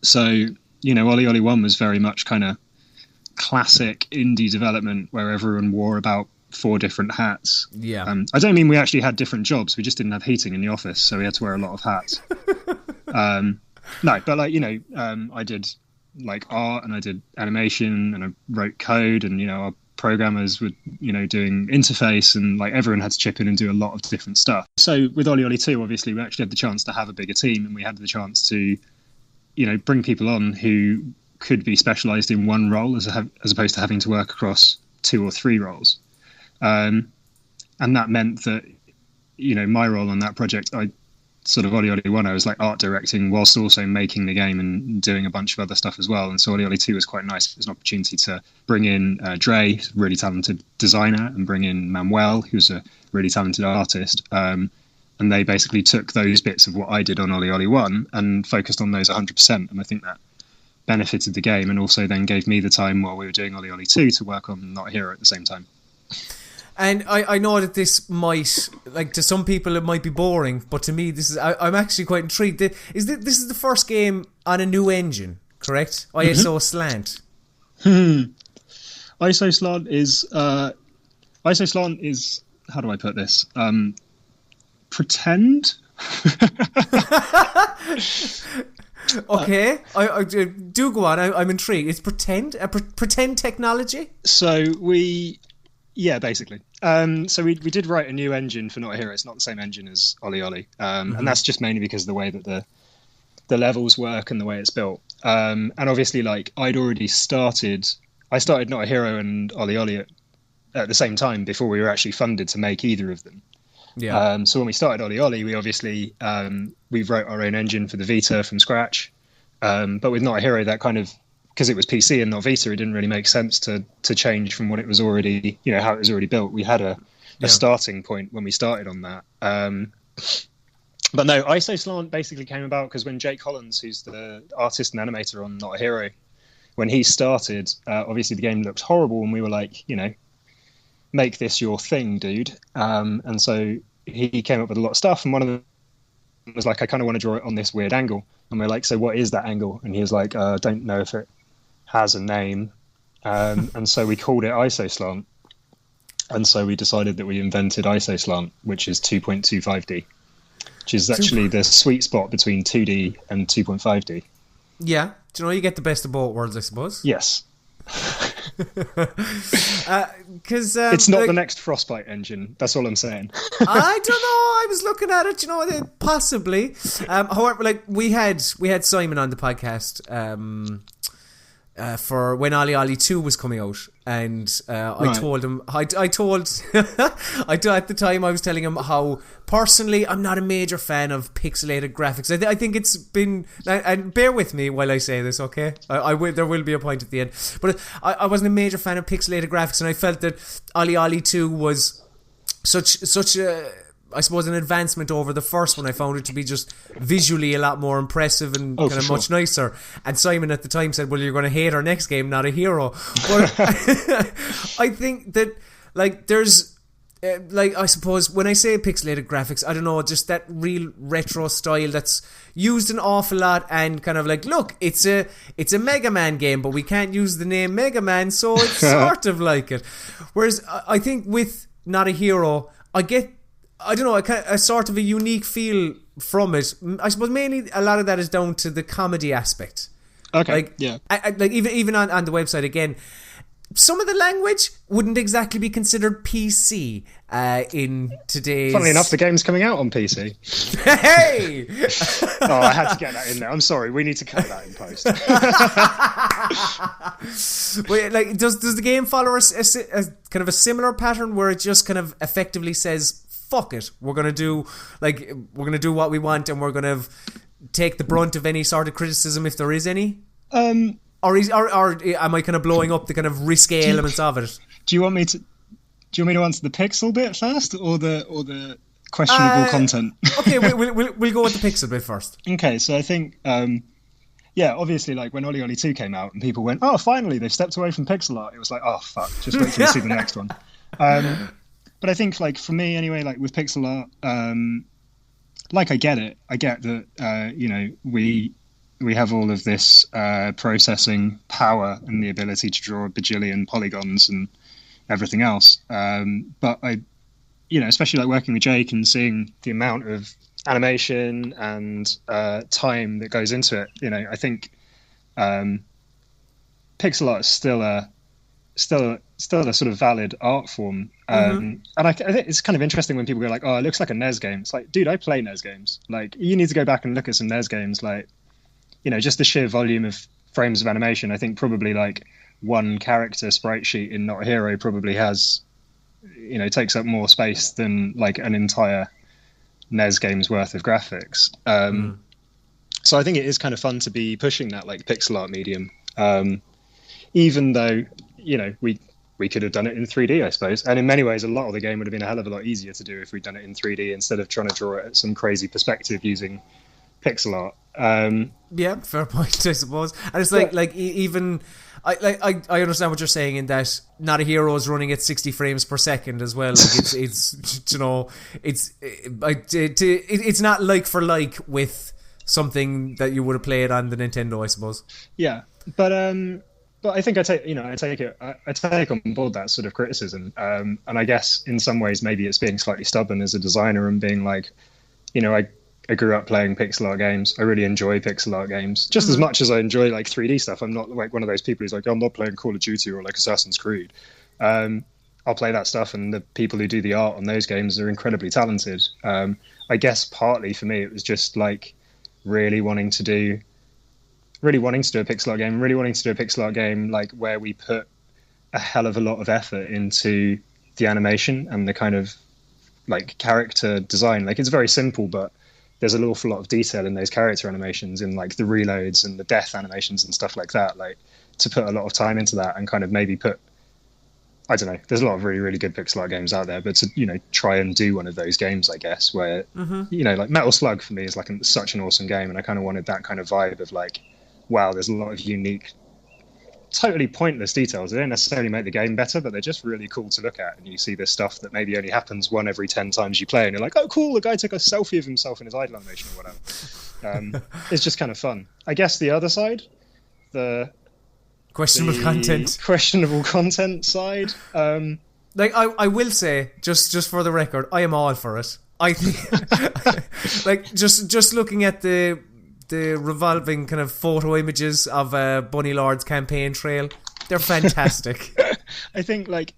So, Ollie Ollie 1 was very much kind of classic indie development where everyone wore about 4 different hats. Yeah. I don't mean we actually had different jobs. We just didn't have heating in the office, so we had to wear a lot of hats. No, but I did like art and I did animation and I wrote code and, our programmers were, doing interface and like everyone had to chip in and do a lot of different stuff. So with Ollie Ollie 2, obviously we actually had the chance to have a bigger team and we had the chance to, bring people on who could be specialised in one role as opposed to having to work across 2 or 3 roles. And that meant that, my role on that project, Ollie Ollie 1, I was like art directing whilst also making the game and doing a bunch of other stuff as well. And so Ollie Ollie 2 was quite nice. It was an opportunity to bring in Dre, a really talented designer, and bring in Manuel, who's a really talented artist. And they basically took those bits of what I did on Ollie Ollie 1 and focused on those 100%. And I think that benefited the game and also then gave me the time while we were doing Ollie Ollie 2 to work on Not a Hero at the same time. And I know that this might, like, to some people it might be boring, but to me I'm actually quite intrigued. This is the first game on a new engine, correct? ISO Slant. ISO Slant is how do I put this? Pretend. Okay, I do go on. I'm intrigued. It's pretend technology. So yeah, basically. So we did write a new engine for Not a Hero. It's not the same engine as Ollie Ollie, and that's just mainly because of the way that the levels work and the way it's built. And obviously, like I started Not a Hero and Ollie Ollie at the same time before we were actually funded to make either of them. Yeah. So when we started Ollie Ollie, we obviously we wrote our own engine for the Vita from scratch. But with Not a Hero, that kind of, because it was PC and not Vita, it didn't really make sense to change from what it was already, how it was already built. We had a starting point when we started on that. But no, ISO Slant basically came about because when Jake Collins, who's the artist and animator on Not a Hero, when he started, obviously the game looked horrible and we were like, make this your thing, dude. And so he came up with a lot of stuff, and one of them was like, I kind of want to draw it on this weird angle. And we're like, so what is that angle? And he was like, I don't know if it has a name. And so we called it ISO Slant. And so we decided that we invented ISO Slant, which is 2.25D, which is actually the sweet spot between 2D and 2.5D. Yeah. Do you get the best of both worlds, I suppose? Yes. Because it's not the next Frostbite engine. That's all I'm saying. I don't know. I was looking at it. Possibly. However, like we had Simon on the podcast for when Ollie Ollie 2 was coming out, and I told him at the time I was telling him how personally I'm not a major fan of pixelated graphics. I think it's been, and bear with me while I say this, okay? There will be a point at the end, but I wasn't a major fan of pixelated graphics, and I felt that Ollie Ollie 2 was such a, I suppose, an advancement over the first one. I found it to be just visually a lot more impressive and kind of much nicer. And Simon at the time said, well, you're going to hate our next game, Not a Hero. But I think that, like, there's, I suppose, when I say pixelated graphics, I don't know, just that real retro style that's used an awful lot, and kind of like, look, it's a Mega Man game, but we can't use the name Mega Man, so it's sort of like it. Whereas I think with Not a Hero, I get, I don't know, a sort of a unique feel from it. I suppose mainly a lot of that is down to the comedy aspect. Okay, like, yeah. Like even on the website again, some of the language wouldn't exactly be considered PC in today's... Funnily enough, the game's coming out on PC. Hey! Oh, I had to get that in there. I'm sorry, we need to cut that in post. Wait, like, does the game follow a kind of a similar pattern where it just kind of effectively says, fuck it, we're gonna do what we want, and we're gonna take the brunt of any sort of criticism if there is any? or am I kind of blowing up the kind of risque elements of it? Do you want me to answer the pixel bit first, or the questionable content? Okay, we'll go with the pixel bit first. Okay, so I think obviously, like when Oli 2 came out and people went, oh, finally they've stepped away from pixel art. It was like, oh fuck, just wait till you see the next one. But I think, like, for me anyway, like with pixel art, like I get that we have all of this processing power and the ability to draw a bajillion polygons and everything else. But I, especially like working with Jake and seeing the amount of animation and time that goes into it, I think pixel art is still a sort of valid art form. And I think it's kind of interesting when people go like, oh, it looks like a NES game. It's like, dude, I play NES games. Like, you need to go back and look at some NES games. Like, just the sheer volume of frames of animation. I think probably like one character sprite sheet in Not a Hero probably has, takes up more space than like an entire NES game's worth of graphics. So I think it is kind of fun to be pushing that like pixel art medium. Even though, we could have done it in 3D, I suppose. And in many ways, a lot of the game would have been a hell of a lot easier to do if we'd done it in 3D instead of trying to draw it at some crazy perspective using pixel art. Yeah, fair point, I suppose. And it's like even I understand what you're saying in that Not a Hero is running at 60 frames per second as well. Like it's not like for like with something that you would have played on the Nintendo, I suppose. Yeah, but I think I take on board that sort of criticism, and I guess in some ways maybe it's being slightly stubborn as a designer and being like, I grew up playing pixel art games. I really enjoy pixel art games just as much as I enjoy like 3D stuff. I'm not like one of those people who's like, I'm not playing Call of Duty or like Assassin's Creed. I'll play that stuff, and the people who do the art on those games are incredibly talented. I guess partly for me it was just like really wanting to do a pixel art game, like where we put a hell of a lot of effort into the animation and the kind of like character design. Like, it's very simple, but there's an awful lot of detail in those character animations, in like the reloads and the death animations and stuff like that. Like, to put a lot of time into that and kind of maybe put, I don't know, there's a lot of really, really good pixel art games out there, but to, try and do one of those games, I guess, where, like Metal Slug for me is like such an awesome game. And I kind of wanted that kind of vibe of like, wow, there's a lot of unique, totally pointless details. They don't necessarily make the game better, but they're just really cool to look at. And you see this stuff that maybe only happens one every 10 times you play, and you're like, oh, cool, the guy took a selfie of himself in his idle animation or whatever. It's just kind of fun. I guess the other side, the questionable content side. Like, I will say, just for the record, I am all for it. I think, like, just looking at the revolving kind of photo images of Bunny Lord's campaign trail, they're fantastic. I think, like,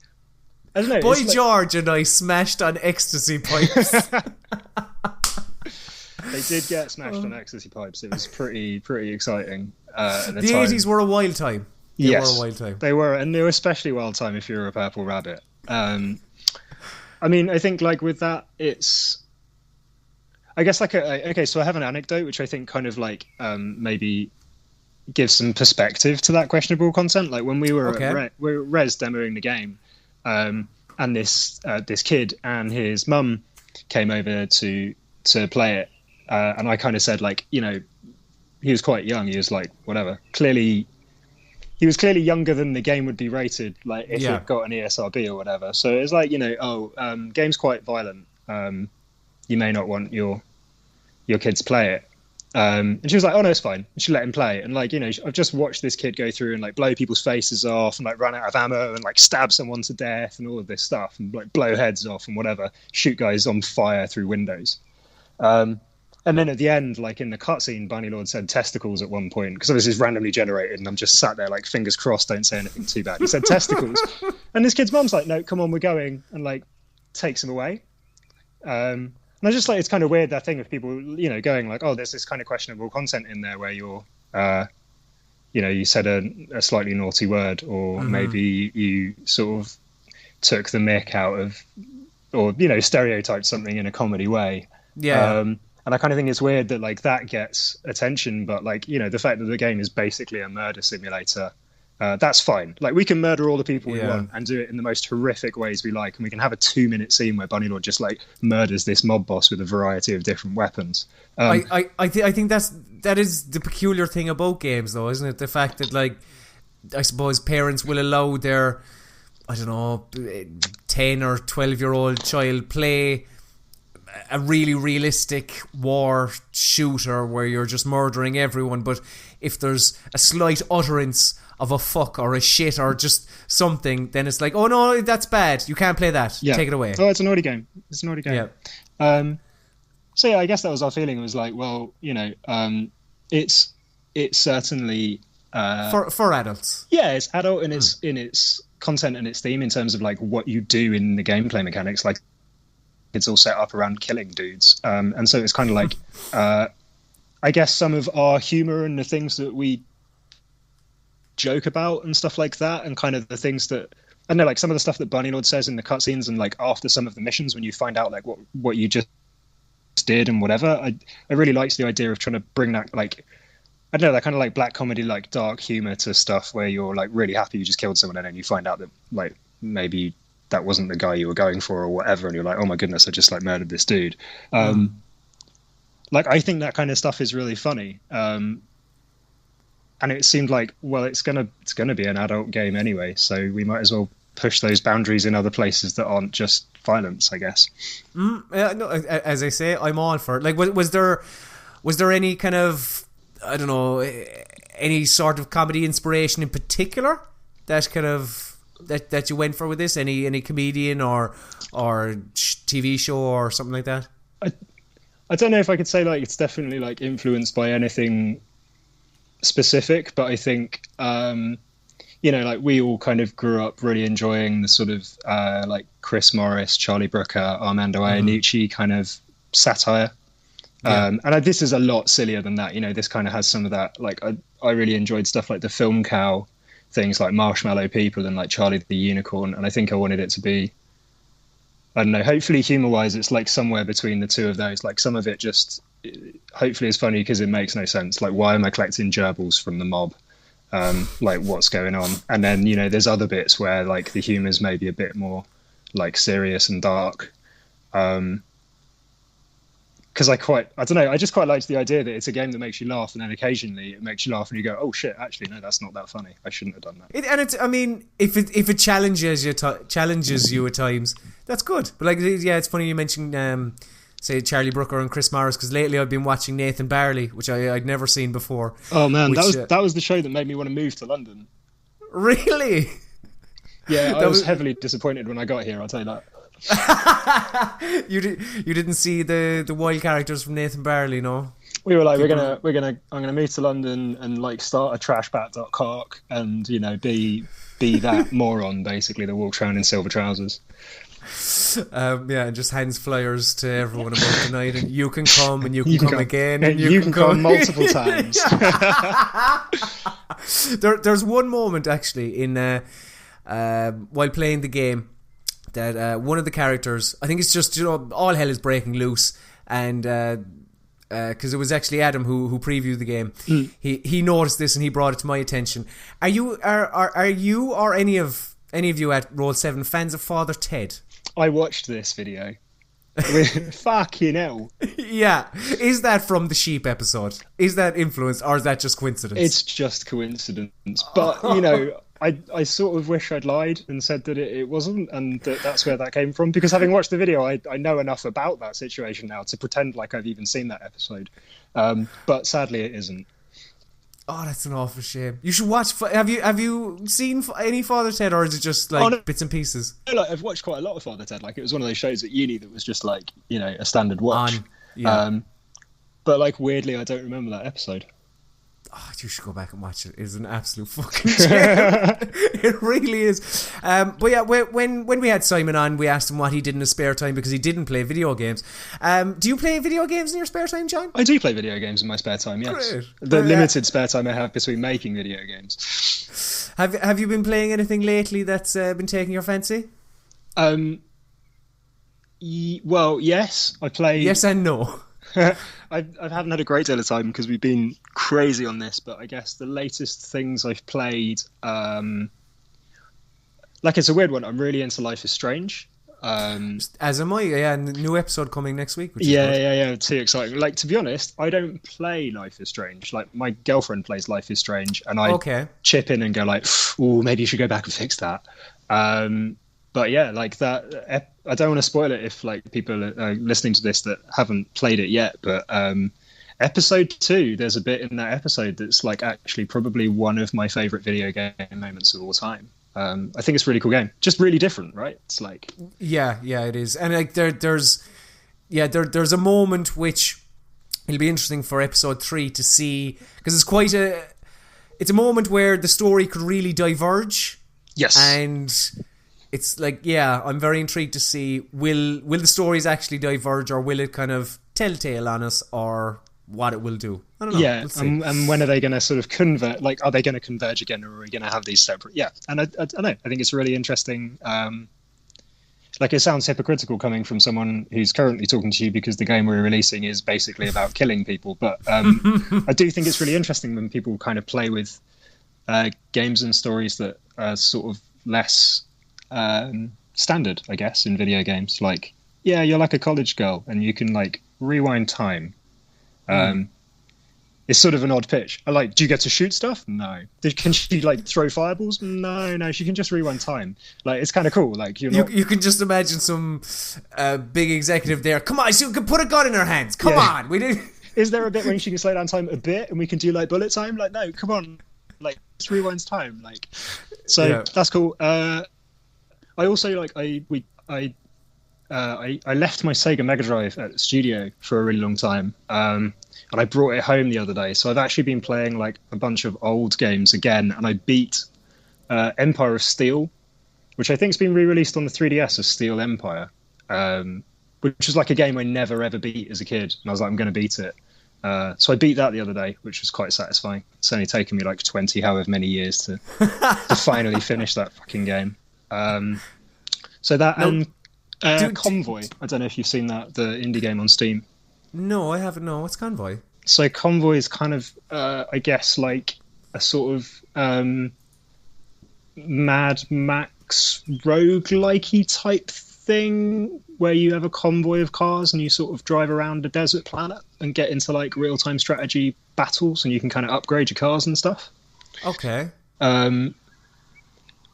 I don't know. Boy George and I smashed on ecstasy pipes. They did get smashed on ecstasy pipes. It was pretty exciting. At the time. 80s were a wild time. They were, and they were especially wild time if you were a purple rabbit. I mean, I think like with that, it's, I guess like so I have an anecdote which I think kind of like maybe gives some perspective to that questionable content. Like when we were at Res demoing the game, and this kid and his mum came over to play it, and I kind of said, like, he was quite young. He was like whatever. He was clearly younger than the game would be rated, like if it got an ESRB or whatever. So it's like, game's quite violent. You may not want your kids to play it. And she was like, oh no, it's fine. And she let him play. And like, I've just watched this kid go through and like blow people's faces off and like run out of ammo and like stab someone to death and all of this stuff and like blow heads off and whatever, shoot guys on fire through windows. And then at the end, like in the cutscene, Bunny Lord said testicles at one point, because obviously it's randomly generated, and I'm just sat there like fingers crossed, don't say anything too bad. He said testicles, and this kid's mum's like, no, come on, we're going, and like takes him away. And I just like, it's kind of weird, that thing of people, going like, oh, there's this kind of questionable content in there where you're, you said a slightly naughty word, or maybe you sort of took the mick out of, or stereotyped something in a comedy way. Yeah. And I kind of think it's weird that like that gets attention, but like, you know, the fact that the game is basically a murder simulator, that's fine. Like we can murder all the people we want and do it in the most horrific ways we like, and we can have a 2-minute scene where Bunnylord just like murders this mob boss with a variety of different weapons. I think that is the peculiar thing about games, though, isn't it? The fact that like I suppose parents will allow their 10 or 12-year-old child play a really realistic war shooter where you're just murdering everyone, but if there's a slight utterance of a fuck or a shit or just something, then it's like, oh no, that's bad, you can't play that, take it away. Oh, it's a naughty game. So yeah, I guess that was our feeling. It was like, well, you know, it's certainly for adults. Yeah, it's adult in its content and its theme in terms of like what you do in the gameplay mechanics. Like it's all set up around killing dudes, and so it's kind of like I guess some of our humor and the things that we joke about and stuff like that, and kind of the things that I know, like some of the stuff that Bunnylord says in the cutscenes and like after some of the missions when you find out like what you just did and whatever. I really liked the idea of trying to bring that, like, I don't know, that kind of like black comedy, like dark humor to stuff where you're like really happy you just killed someone and then you find out that like maybe that wasn't the guy you were going for or whatever, and you're like, oh my goodness, I just like murdered this dude. Like I think that kind of stuff is really funny. And it seemed like, well, it's gonna be an adult game anyway, so we might as well push those boundaries in other places that aren't just violence, I guess. No, as I say, I'm all for it. Like, was there any kind of, I don't know, any sort of comedy inspiration in particular that kind of that you went for with this? Any comedian or TV show or something like that? I don't know if I could say like it's definitely like influenced by anything specific, but I think you know, like we all kind of grew up really enjoying the sort of like Chris Morris, Charlie Brooker, Armando Iannucci kind of satire. And this is a lot sillier than that. You know, this kind of has some of that. Like I really enjoyed stuff like the Film Cow things, like Marshmallow People and like Charlie the Unicorn. And I think I wanted it to be, I don't know, hopefully humor-wise, it's like somewhere between the two of those. Like some of it just hopefully is funny because it makes no sense. Like, why am I collecting gerbils from the mob? Like, what's going on? And then, you know, there's other bits where like the humor's maybe a bit more like serious and dark. Because I don't know, I just quite liked the idea that it's a game that makes you laugh, and then occasionally it makes you laugh and you go, oh shit, actually no, that's not that funny, I shouldn't have done that. I mean, if it challenges you at times, that's good. But like, yeah, it's funny you mentioned say Charlie Brooker and Chris Morris, because lately I've been watching Nathan Barley, which I'd never seen before. Oh man, that was the show that made me want to move to London. Really? Yeah, I was heavily disappointed when I got here, I'll tell you that. You didn't see the wild characters from Nathan Barley, no? We were like, I'm gonna move to London and like start a trashbat.cork and, you know, be that moron basically that walks around in silver trousers. And just hands flyers to everyone about the night, and you can come and you can come again and you can come multiple times. There's one moment actually in while playing the game that one of the characters, I think it's just, you know, all hell is breaking loose, and because it was actually Adam who previewed the game. He noticed this and he brought it to my attention. Are you or any of you at Roll 7 fans of Father Ted? I watched this video. Fucking hell. Yeah. Is that from the sheep episode? Is that influenced, or is that just coincidence? It's just coincidence. But, you know, I sort of wish I'd lied and said that it wasn't, and that's where that came from. Because having watched the video, I know enough about that situation now to pretend like I've even seen that episode. But sadly, it isn't. Oh, that's an awful shame. You should watch. Have you seen any Father Ted, or is it just like bits and pieces? No, like I've watched quite a lot of Father Ted. Like it was one of those shows at uni that was just like, you know, a standard watch. But like weirdly, I don't remember that episode. Oh, you should go back and watch it. It's an absolute fucking shame. It really is. But yeah, when we had Simon on, we asked him what he did in his spare time, because he didn't play video games. Do you play video games in your spare time, John? I do play video games in my spare time, yes. Great. The limited spare time I have between making video games. Have you been playing anything lately that's been taking your fancy? Well, yes. I played... Yes and no. I haven't had a great deal of time because we've been crazy on this, but I guess the latest things I've played, it's a weird one. I'm really into Life is Strange. As am I. Yeah, and the new episode coming next week. Which is yeah. Too exciting. Like, to be honest, I don't play Life is Strange. Like, my girlfriend plays Life is Strange, and I chip in and go like, "Oh, maybe you should go back and fix that." But yeah, like that. I don't want to spoil it if like people are listening to this that haven't played it yet. But episode 2, there's a bit in that episode that's like actually probably one of my favorite video game moments of all time. I think it's a really cool game. Just really different, right? It's like yeah, it is. And like there's a moment which it'll be interesting for episode 3 to see, because it's a moment where the story could really diverge. Yes. And it's like, yeah, I'm very intrigued to see will the stories actually diverge, or will it kind of telltale on us, or what it will do. I don't know. Yeah, and when are they going to sort of convert? Like, are they going to converge again, or are we going to have these separate? Yeah, and I don't know. I think it's really interesting. Like, it sounds hypocritical coming from someone who's currently talking to you because the game we're releasing is basically about killing people. But I do think it's really interesting when people kind of play with games and stories that are sort of less standard, I guess, in video games. Like, yeah, you're like a college girl and you can like rewind time. It's sort of an odd pitch. Like, do you get to shoot stuff? No. Can she like throw fireballs? No. She can just rewind time. Like, it's kind of cool. Like, you can just imagine some big executive there. Come on, she can put a gun in her hands. Come on, we do. Is there a bit when she can slow down time a bit and we can do like bullet time? Like, no, come on. Like, just rewinds time. Like, so that's cool. I also like I left my Sega Mega Drive at the studio for a really long time, and I brought it home the other day. So I've actually been playing like a bunch of old games again, and I beat Empire of Steel, which I think has been re-released on the 3DS as Steel Empire, which is like a game I never ever beat as a kid, and I was like, I'm going to beat it. So I beat that the other day, which was quite satisfying. It's only taken me like 20 however many years to finally finish that fucking game. So that and Convoy. I don't know if you've seen that, the indie game on Steam. No, I haven't. No, what's Convoy? So Convoy is kind of, I guess, like a sort of Mad Max roguelikey type thing, where you have a convoy of cars and you sort of drive around a desert planet and get into like real-time strategy battles, and you can kind of upgrade your cars and stuff. Okay.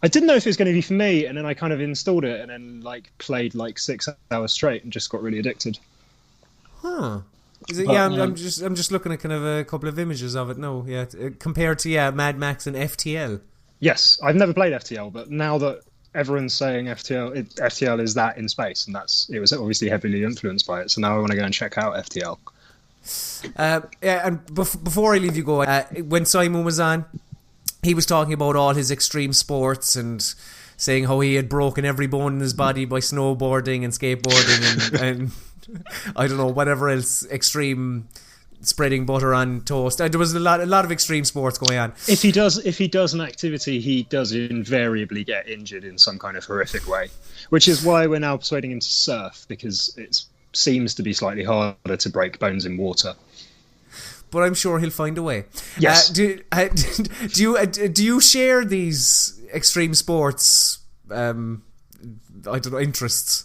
I didn't know if it was going to be for me, and then I kind of installed it and then like played like 6 hours straight and just got really addicted. Huh. Is it? But, I'm just looking at kind of a couple of images of it. No, yeah, compared to Mad Max and FTL. Yes, I've never played FTL, but now that everyone's saying FTL is that in space, and it was obviously heavily influenced by it. So now I want to go and check out FTL. And before I leave you go, when Simon was on, he was talking about all his extreme sports and saying how he had broken every bone in his body by snowboarding and skateboarding and I don't know, whatever else extreme, spreading butter on toast. There was a lot of extreme sports going on. If he does an activity, he does invariably get injured in some kind of horrific way, which is why we're now persuading him to surf, because it seems to be slightly harder to break bones in water. But I'm sure he'll find a way. Yes. Do you share these extreme sports? I don't know, interests.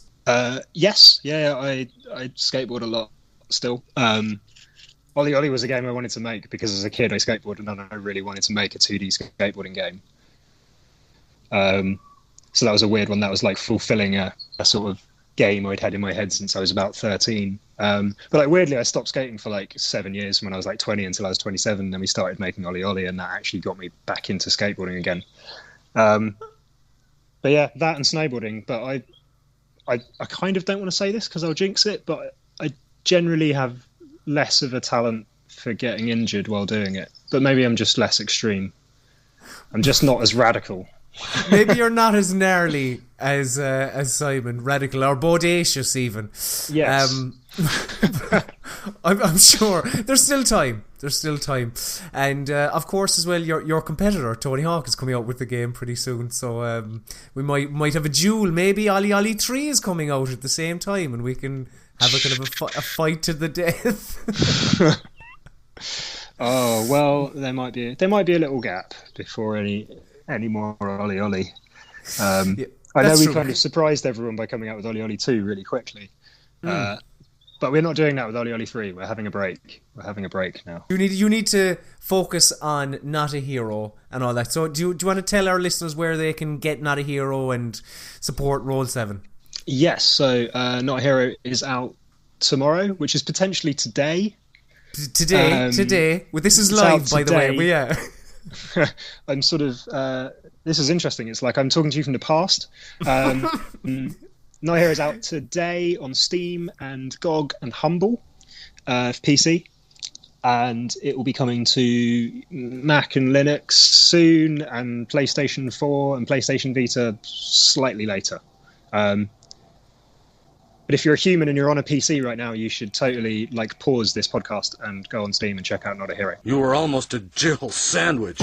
Yes. Yeah. I skateboard a lot still. Ollie Ollie was a game I wanted to make because as a kid I skateboarded and I really wanted to make a 2D skateboarding game. So that was a weird one. That was like fulfilling a sort of game I'd had in my head since I was about 13. But like weirdly, I stopped skating for like 7 years from when I was like 20 until I was 27. And then we started making Ollie Ollie, and that actually got me back into skateboarding again. But yeah, that and snowboarding. But I kind of don't want to say this because I'll jinx it, but I generally have less of a talent for getting injured while doing it. But maybe I'm just less extreme. I'm just not as radical. Maybe you're not as gnarly as Simon, radical or bodacious even. Yes. I'm sure there's still time. There's still time. And of course as well, your competitor Tony Hawk is coming out with the game pretty soon, so we might have a duel. Maybe Ollie Ollie 3 is coming out at the same time, and we can have a kind of a fight to the death. Oh well, there might be a little gap before any more Ollie Ollie. I know we kind of surprised everyone by coming out with Ollie Ollie 2 really quickly. But we're not doing that with Ollie Ollie 3. We're having a break. We're having a break now. You need to focus on Not a Hero and all that. So do you want to tell our listeners where they can get Not a Hero and support Roll7? Yes. So Not a Hero is out tomorrow, which is potentially today. Today. Well, this is live, by the way. But yeah. I'm sort of... this is interesting. It's like I'm talking to you from the past. Not Here is out today on Steam and GOG and Humble for PC, and it will be coming to Mac and Linux soon, and PlayStation 4 and PlayStation Vita slightly later. But if you're a human and you're on a PC right now, you should totally pause this podcast and go on Steam and check out Not a Hero. You were almost a Jill sandwich.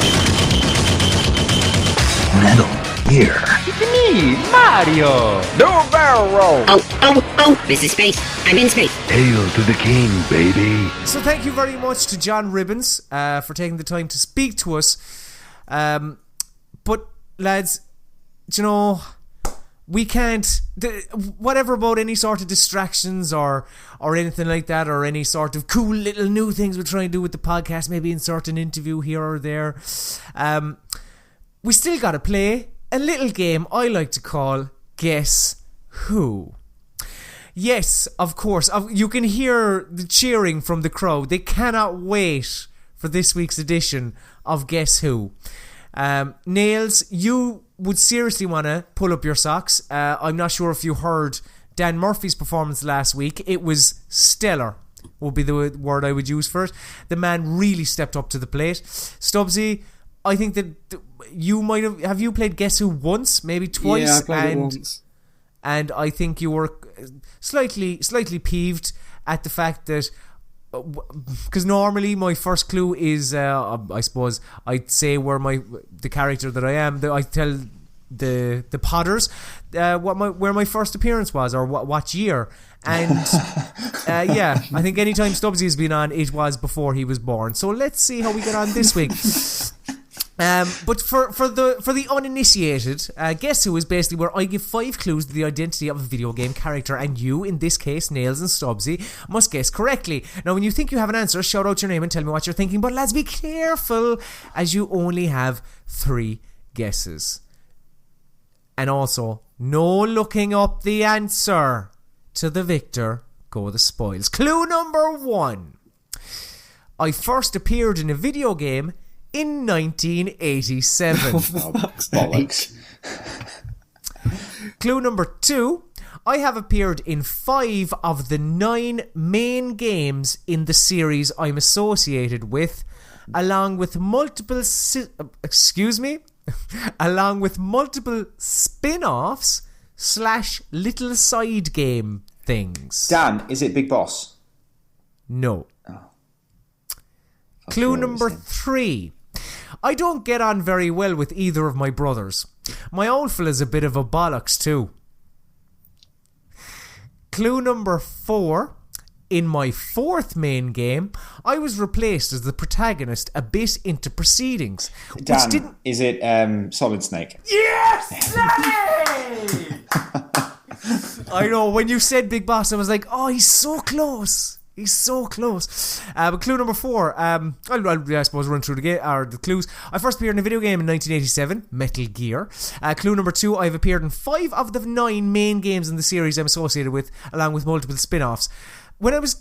Metal Gear. It's me, Mario. Do a barrel roll. Oh, this is space. I'm in space. Hail to the king, baby. So thank you very much to John Ribbins for taking the time to speak to us. But lads, we can't, whatever about any sort of distractions or anything like that, or any sort of cool little new things we're trying to do with the podcast, maybe insert an interview here or there. We still got to play a little game I like to call Guess Who. Yes, of course. You can hear the cheering from the crowd. They cannot wait for this week's edition of Guess Who. Nailz, you would seriously want to pull up your socks. I'm not sure if you heard Dan Murphy's performance last week. It was stellar, would be the word I would use for it. The man really stepped up to the plate. Stubbsy, I think that you might have you played Guess Who once, maybe twice? Yeah, I played it once. And I think you were slightly peeved at the fact that, because normally my first clue is, I suppose I'd say where the character that I am, I tell the podders where my first appearance was, or what year. And yeah, I think anytime Stubbsy has been on, it was before he was born. So let's see how we get on this week. But for the uninitiated, Guess Who is basically where I give 5 clues to the identity of a video game character, and you, in this case Nailz and Stubbsy, must guess correctly. Now when you think you have an answer, shout out your name and tell me what you're thinking, but lads, be careful, as you only have 3 guesses. And also, no looking up the answer. To the victor go the spoils. Clue number 1. I first appeared in a video game in 1987. Bollocks. Clue number 2. I have appeared in 5 of the 9 main games in the series I'm associated with, along with multiple along with multiple spin-offs / little side game things. Dan, is it Big Boss? No. Oh. Clue number 3. I don't get on very well with either of my brothers. My old fella's a bit of a bollocks too. Clue number 4. In my 4th main game, I was replaced as the protagonist a bit into proceedings. Dan, is it Solid Snake? Yes! I know, when you said Big Boss, I was like, oh, he's so close. He's so close. But clue number 4, I'll I suppose run through the clues. I first appeared in a video game in 1987, Metal Gear. Clue number 2, I've appeared in 5 of the 9 main games in the series I'm associated with, along with multiple spin-offs. When I was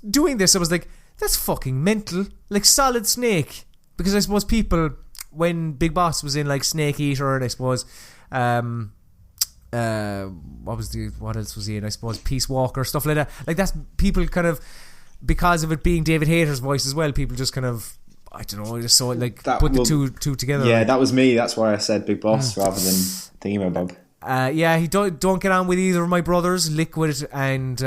doing this, I was like, that's fucking mental. Like Solid Snake. Because I suppose people, when Big Boss was in like Snake Eater, and I suppose what else was he in? I suppose Peace Walker, stuff like that. Like that's people kind of, because of it being David Hayter's voice as well, people just kind of, I don't know, just saw it like put the two together. Yeah, that was me. That's why I said Big Boss rather than Thingamabob. Yeah, he don't get on with either of my brothers, Liquid and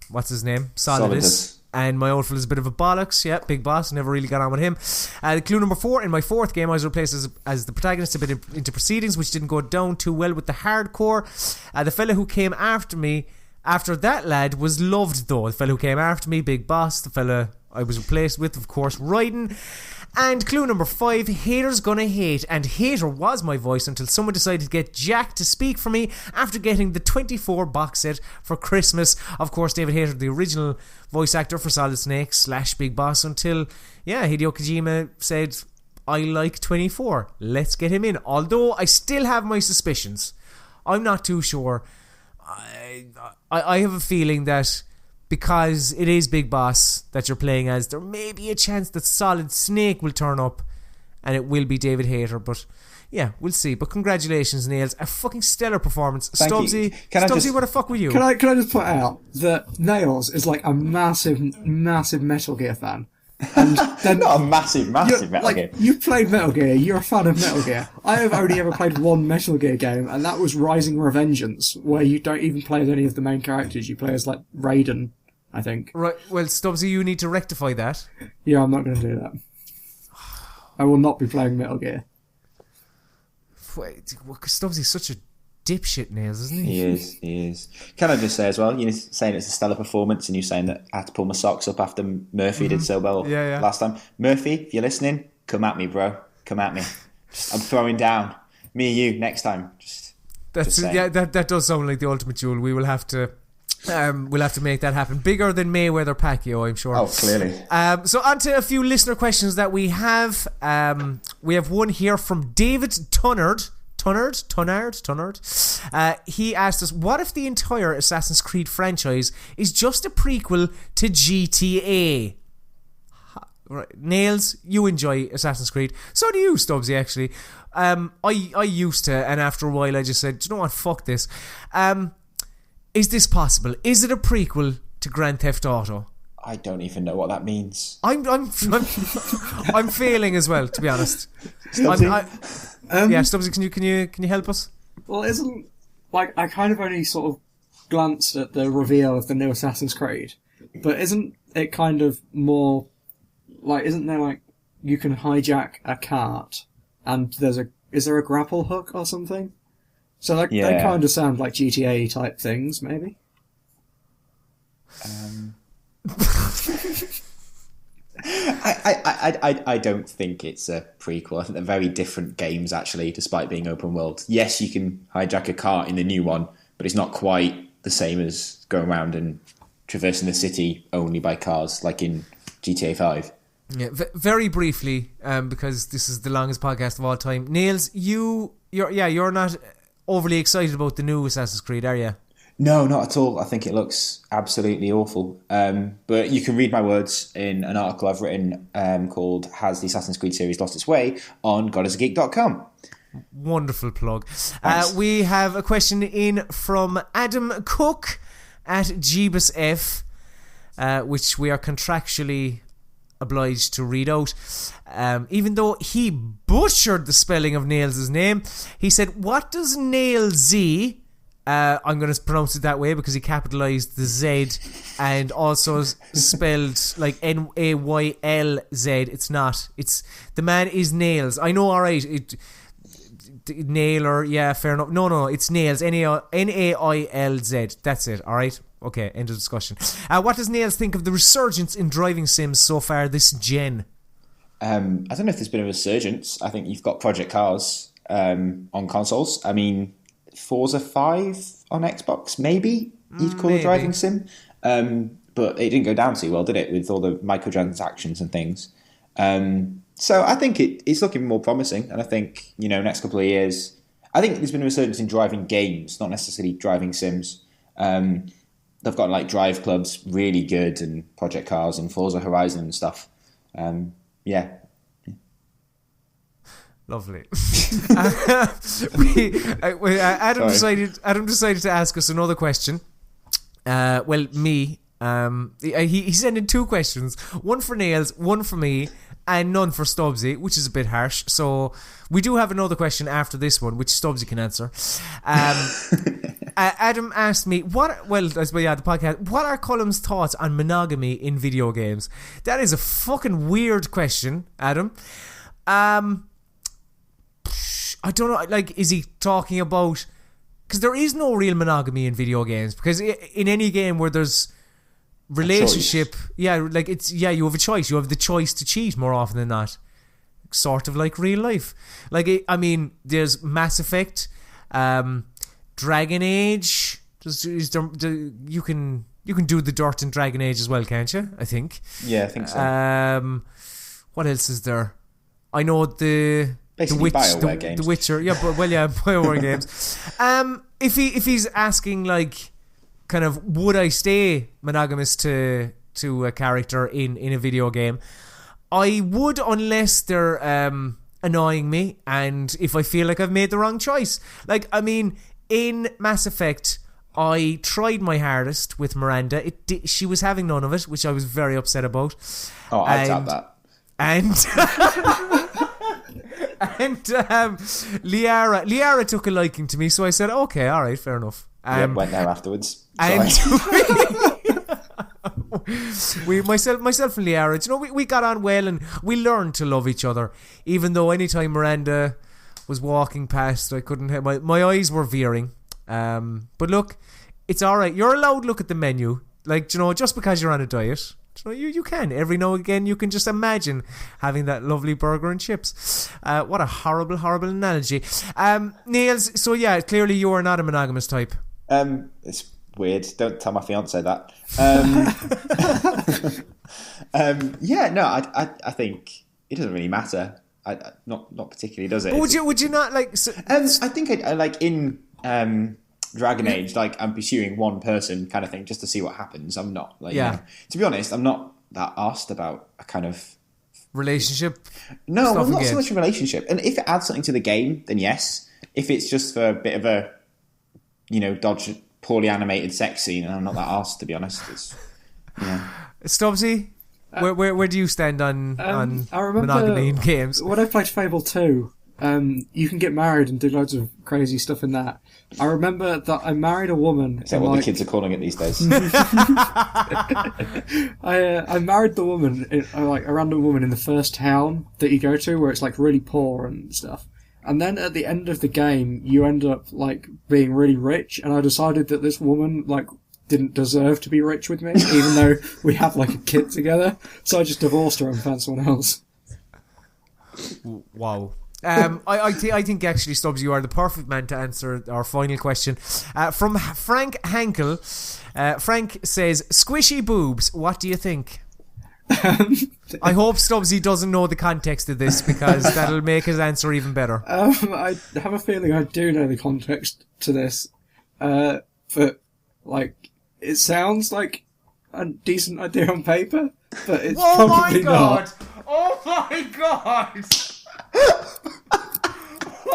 what's his name? Solidus. And my old fella's a bit of a bollocks. Yeah, big boss. Never really got on with him. Clue number 4. In my 4th game, I was replaced as the protagonist a bit into proceedings, which didn't go down too well with the hardcore. The fella who came after me, after that lad, was loved though. The fella who came after me, big boss. The fella I was replaced with, of course, Raiden. And clue number 5, haters gonna hate. And hater was my voice until someone decided to get Jack to speak for me after getting the 24 box set for Christmas. Of course, David Hayter, the original voice actor for Solid Snake / Big Boss, until Hideo Kojima said, I like 24, let's get him in. Although I still have my suspicions. I'm not too sure. I have a feeling that because it is Big Boss that you're playing as, there may be a chance that Solid Snake will turn up and it will be David Hayter, but yeah, we'll see. But congratulations, Nailz, a fucking stellar performance. Stubbsy, where the fuck were you? Can I just point out that Nailz is like a massive Metal Gear fan. And then not a massive Metal Gear. You've played Metal Gear, you're a fan of Metal Gear. I have only ever played one Metal Gear game, and that was Rising Revengeance, where you don't even play as any of the main characters. You play as like Raiden, I think. Right, well, Stubbsy, you need to rectify that. Yeah, I'm not going to do that. I will not be playing Metal Gear. Wait, Stubbsy's such a dipshit, Nailz, isn't he? He is. Can I just say as well, you're saying it's a stellar performance and you're saying that I had to pull my socks up after Murphy did so well last time. Murphy, if you're listening, come at me, bro. Come at me. I'm throwing down. Me and you, next time. That does sound like the ultimate duel. We will have to... we'll have to make that happen. Bigger than Mayweather Pacquiao, I'm sure. Oh, clearly. So on to a few listener questions that we have. We have one here from David Tunnard. He asked us, what if the entire Assassin's Creed franchise is just a prequel to GTA? Right. Nailz, you enjoy Assassin's Creed. So do you, Stubbsy, actually. I used to, and after a while I just said, do you know what, fuck this. Is this possible? Is it a prequel to Grand Theft Auto? I don't even know what that means. I'm failing as well, to be honest. Stubbsy? Stubbsy, can you help us? Well, isn't I kind of only sort of glanced at the reveal of the new Assassin's Creed, but isn't it kind of more isn't there you can hijack a cart and is there a grapple hook or something? So they kind of sound like GTA type things, maybe. I don't think it's a prequel. I think they're very different games, actually, despite being open world. Yes, you can hijack a car in the new one, but it's not quite the same as going around and traversing the city only by cars, like in GTA 5. Yeah, very briefly, because this is the longest podcast of all time. Nailz, you're not overly excited about the new Assassin's Creed, are you? No, not at all. I think it looks absolutely awful. But you can read my words in an article I've written called Has the Assassin's Creed series lost its way on GodIsAGeek.com. Wonderful plug. We have a question in from Adam Cook at Jeebus F, which we are contractually obliged to read out. Even though he butchered the spelling of Nailz' name, he said, what does Nailz... I'm going to pronounce it that way because he capitalised the Z and also spelled like Naylz. It's not. It's the man is Nailz. I know, alright. Nailer, yeah, fair enough. No, it's Nailz. Nailz. That's it, alright? Okay, end of discussion. What does Nailz think of the resurgence in driving sims so far this gen? I don't know if there's been a resurgence. I think you've got Project Cars on consoles. I mean, Forza 5 on Xbox, maybe you'd call a driving sim. But it didn't go down too well, did it, with all the microtransactions and things. So I think it's looking more promising. And I think, next couple of years, I think there's been a resurgence in driving games, not necessarily driving sims. They've got like Drive Clubs, really good, and Project Cars and Forza Horizon and stuff. Yeah. Lovely. Adam decided to ask us another question. Me. He sent in two questions. One for Nailz, one for me, and none for Stubbsy, which is a bit harsh. So we do have another question after this one, which Stubbsy can answer. Adam asked me, the podcast, what are Colm's thoughts on monogamy in video games? That is a fucking weird question, Adam. I don't know, like, is he talking about... Because there is no real monogamy in video games. Because in any game where there's relationship... Yeah, like, you have a choice. You have the choice to cheat more often than not. Sort of like real life. Like, I mean, there's Mass Effect, Dragon Age. You can do the dirt in Dragon Age as well, can't you? I think. Yeah, I think so. What else is there? I know basically BioWare games. The Witcher. Yeah, BioWare games. If he's asking, like, kind of, would I stay monogamous to a character in a video game? I would, unless they're annoying me and if I feel like I've made the wrong choice. Like, I mean, in Mass Effect, I tried my hardest with Miranda. She was having none of it, which I was very upset about. Oh, I doubt that. And Liara took a liking to me, so I said, okay, all right, fair enough. Went there afterwards. And myself and Liara, you know, we got on well and we learned to love each other. Even though anytime Miranda was walking past, I couldn't have my eyes were veering. But look, it's all right. You're allowed to look at the menu, like, you know, just because you're on a diet. You know, you can every now and again. You can just imagine having that lovely burger and chips. What a horrible analogy. Nailz. So yeah, clearly you are not a monogamous type. It's weird. Don't tell my fiance that. I think it doesn't really matter. Not particularly, does it? But would you not like? I think I like in Dragon Age, like, I'm pursuing one person kind of thing just to see what happens. I'm not like, you know, to be honest, I'm not that asked about a kind of relationship. No, well, not so much a relationship. And if it adds something to the game, then yes. If it's just for a bit of a, you know, dodge poorly animated sex scene, and I'm not that asked, to be honest. It's, yeah. Stubbsy, where do you stand on monogamy in games? When I played Fable 2, you can get married and do loads of crazy stuff in that. I remember that I married a woman. Is that what the kids are calling it these days? I married the woman, like a random woman in the first town that you go to, where it's like really poor and stuff. And then at the end of the game, you end up like being really rich. And I decided that this woman like didn't deserve to be rich with me, even though we have like a kid together. So I just divorced her and found someone else. Wow. I think actually, Stubbs, you are the perfect man to answer our final question. From Frank Hankel. Frank says, squishy boobs, what do you think? I hope Stubbsy doesn't know the context of this, because that'll make his answer even better. I have a feeling I do know the context to this. But, like, it sounds like a decent idea on paper, but it's probably not. Oh my god!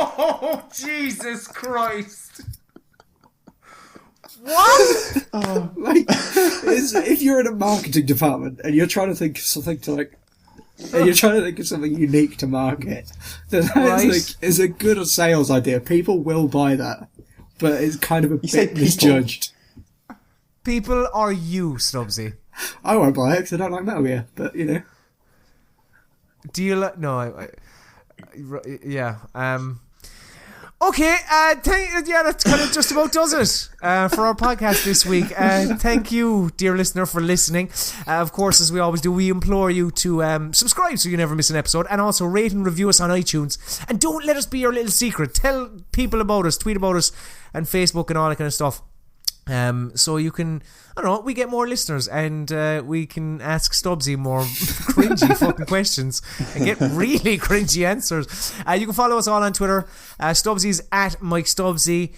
Oh, Jesus Christ. What? Like, if you're in a marketing department and you're trying to think of something unique to market, then that is a good sales idea. People will buy that, but it's kind of a bit misjudged. People are you, Stubbsy? I won't buy it because I don't like Metal Gear, but you know. Do you like? No, yeah. Okay, that's kind of just about does it for our podcast this week. Thank you, dear listener, for listening. Of course, as we always do, we implore you to subscribe so you never miss an episode, and also rate and review us on iTunes. And don't let us be your little secret. Tell people about us, tweet about us, and Facebook and all that kind of stuff. So you can, I don't know, we get more listeners, and we can ask Stubbsy more cringy fucking questions and get really cringy answers. You can follow us all on Twitter. Stubbsy's at Mike Stubbsy.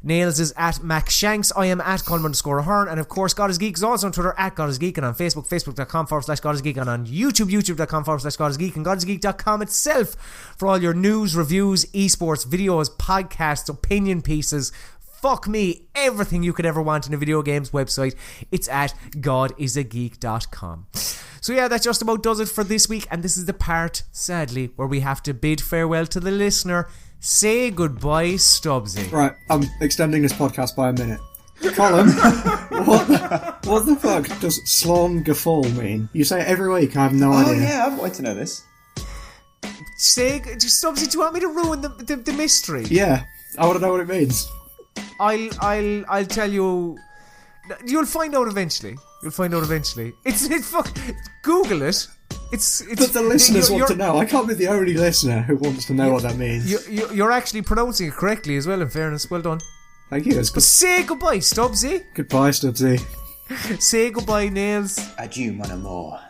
Nailz is at Max Shanks. I am at Colm_Ahern. And of course, God is Geek is also on Twitter at God is Geek, and on Facebook, facebook.com/God is Geek, and on YouTube, youtube.com/God is Geek, and godisgeek.com itself for all your news, reviews, esports, videos, podcasts, opinion pieces. Fuck me, everything you could ever want in a video games website. It's at godisageek.com. So yeah, that just about does it for this week, and this is the part, sadly, where we have to bid farewell to the listener. Say goodbye, Stubbsy. Right, I'm extending this podcast by a minute. Colm, what the fuck does Slán go Fóill mean? You say it every week, I have no idea. Oh yeah, I've wanted to know this. Stubbsy, do you want me to ruin the mystery? Yeah, I want to know what it means. I'll tell you. You'll find out eventually. It's fuck. Google it. It's. But the listeners want to know. I can't be the only listener who wants to know what that means. You're actually pronouncing it correctly as well. In fairness, well done. Thank you. But say goodbye, Stubbsy. Goodbye, Stubbsy. Say goodbye, Nailz. Adieu, mon amour.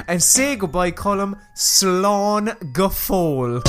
And say goodbye, Colm. Slán go Fóill.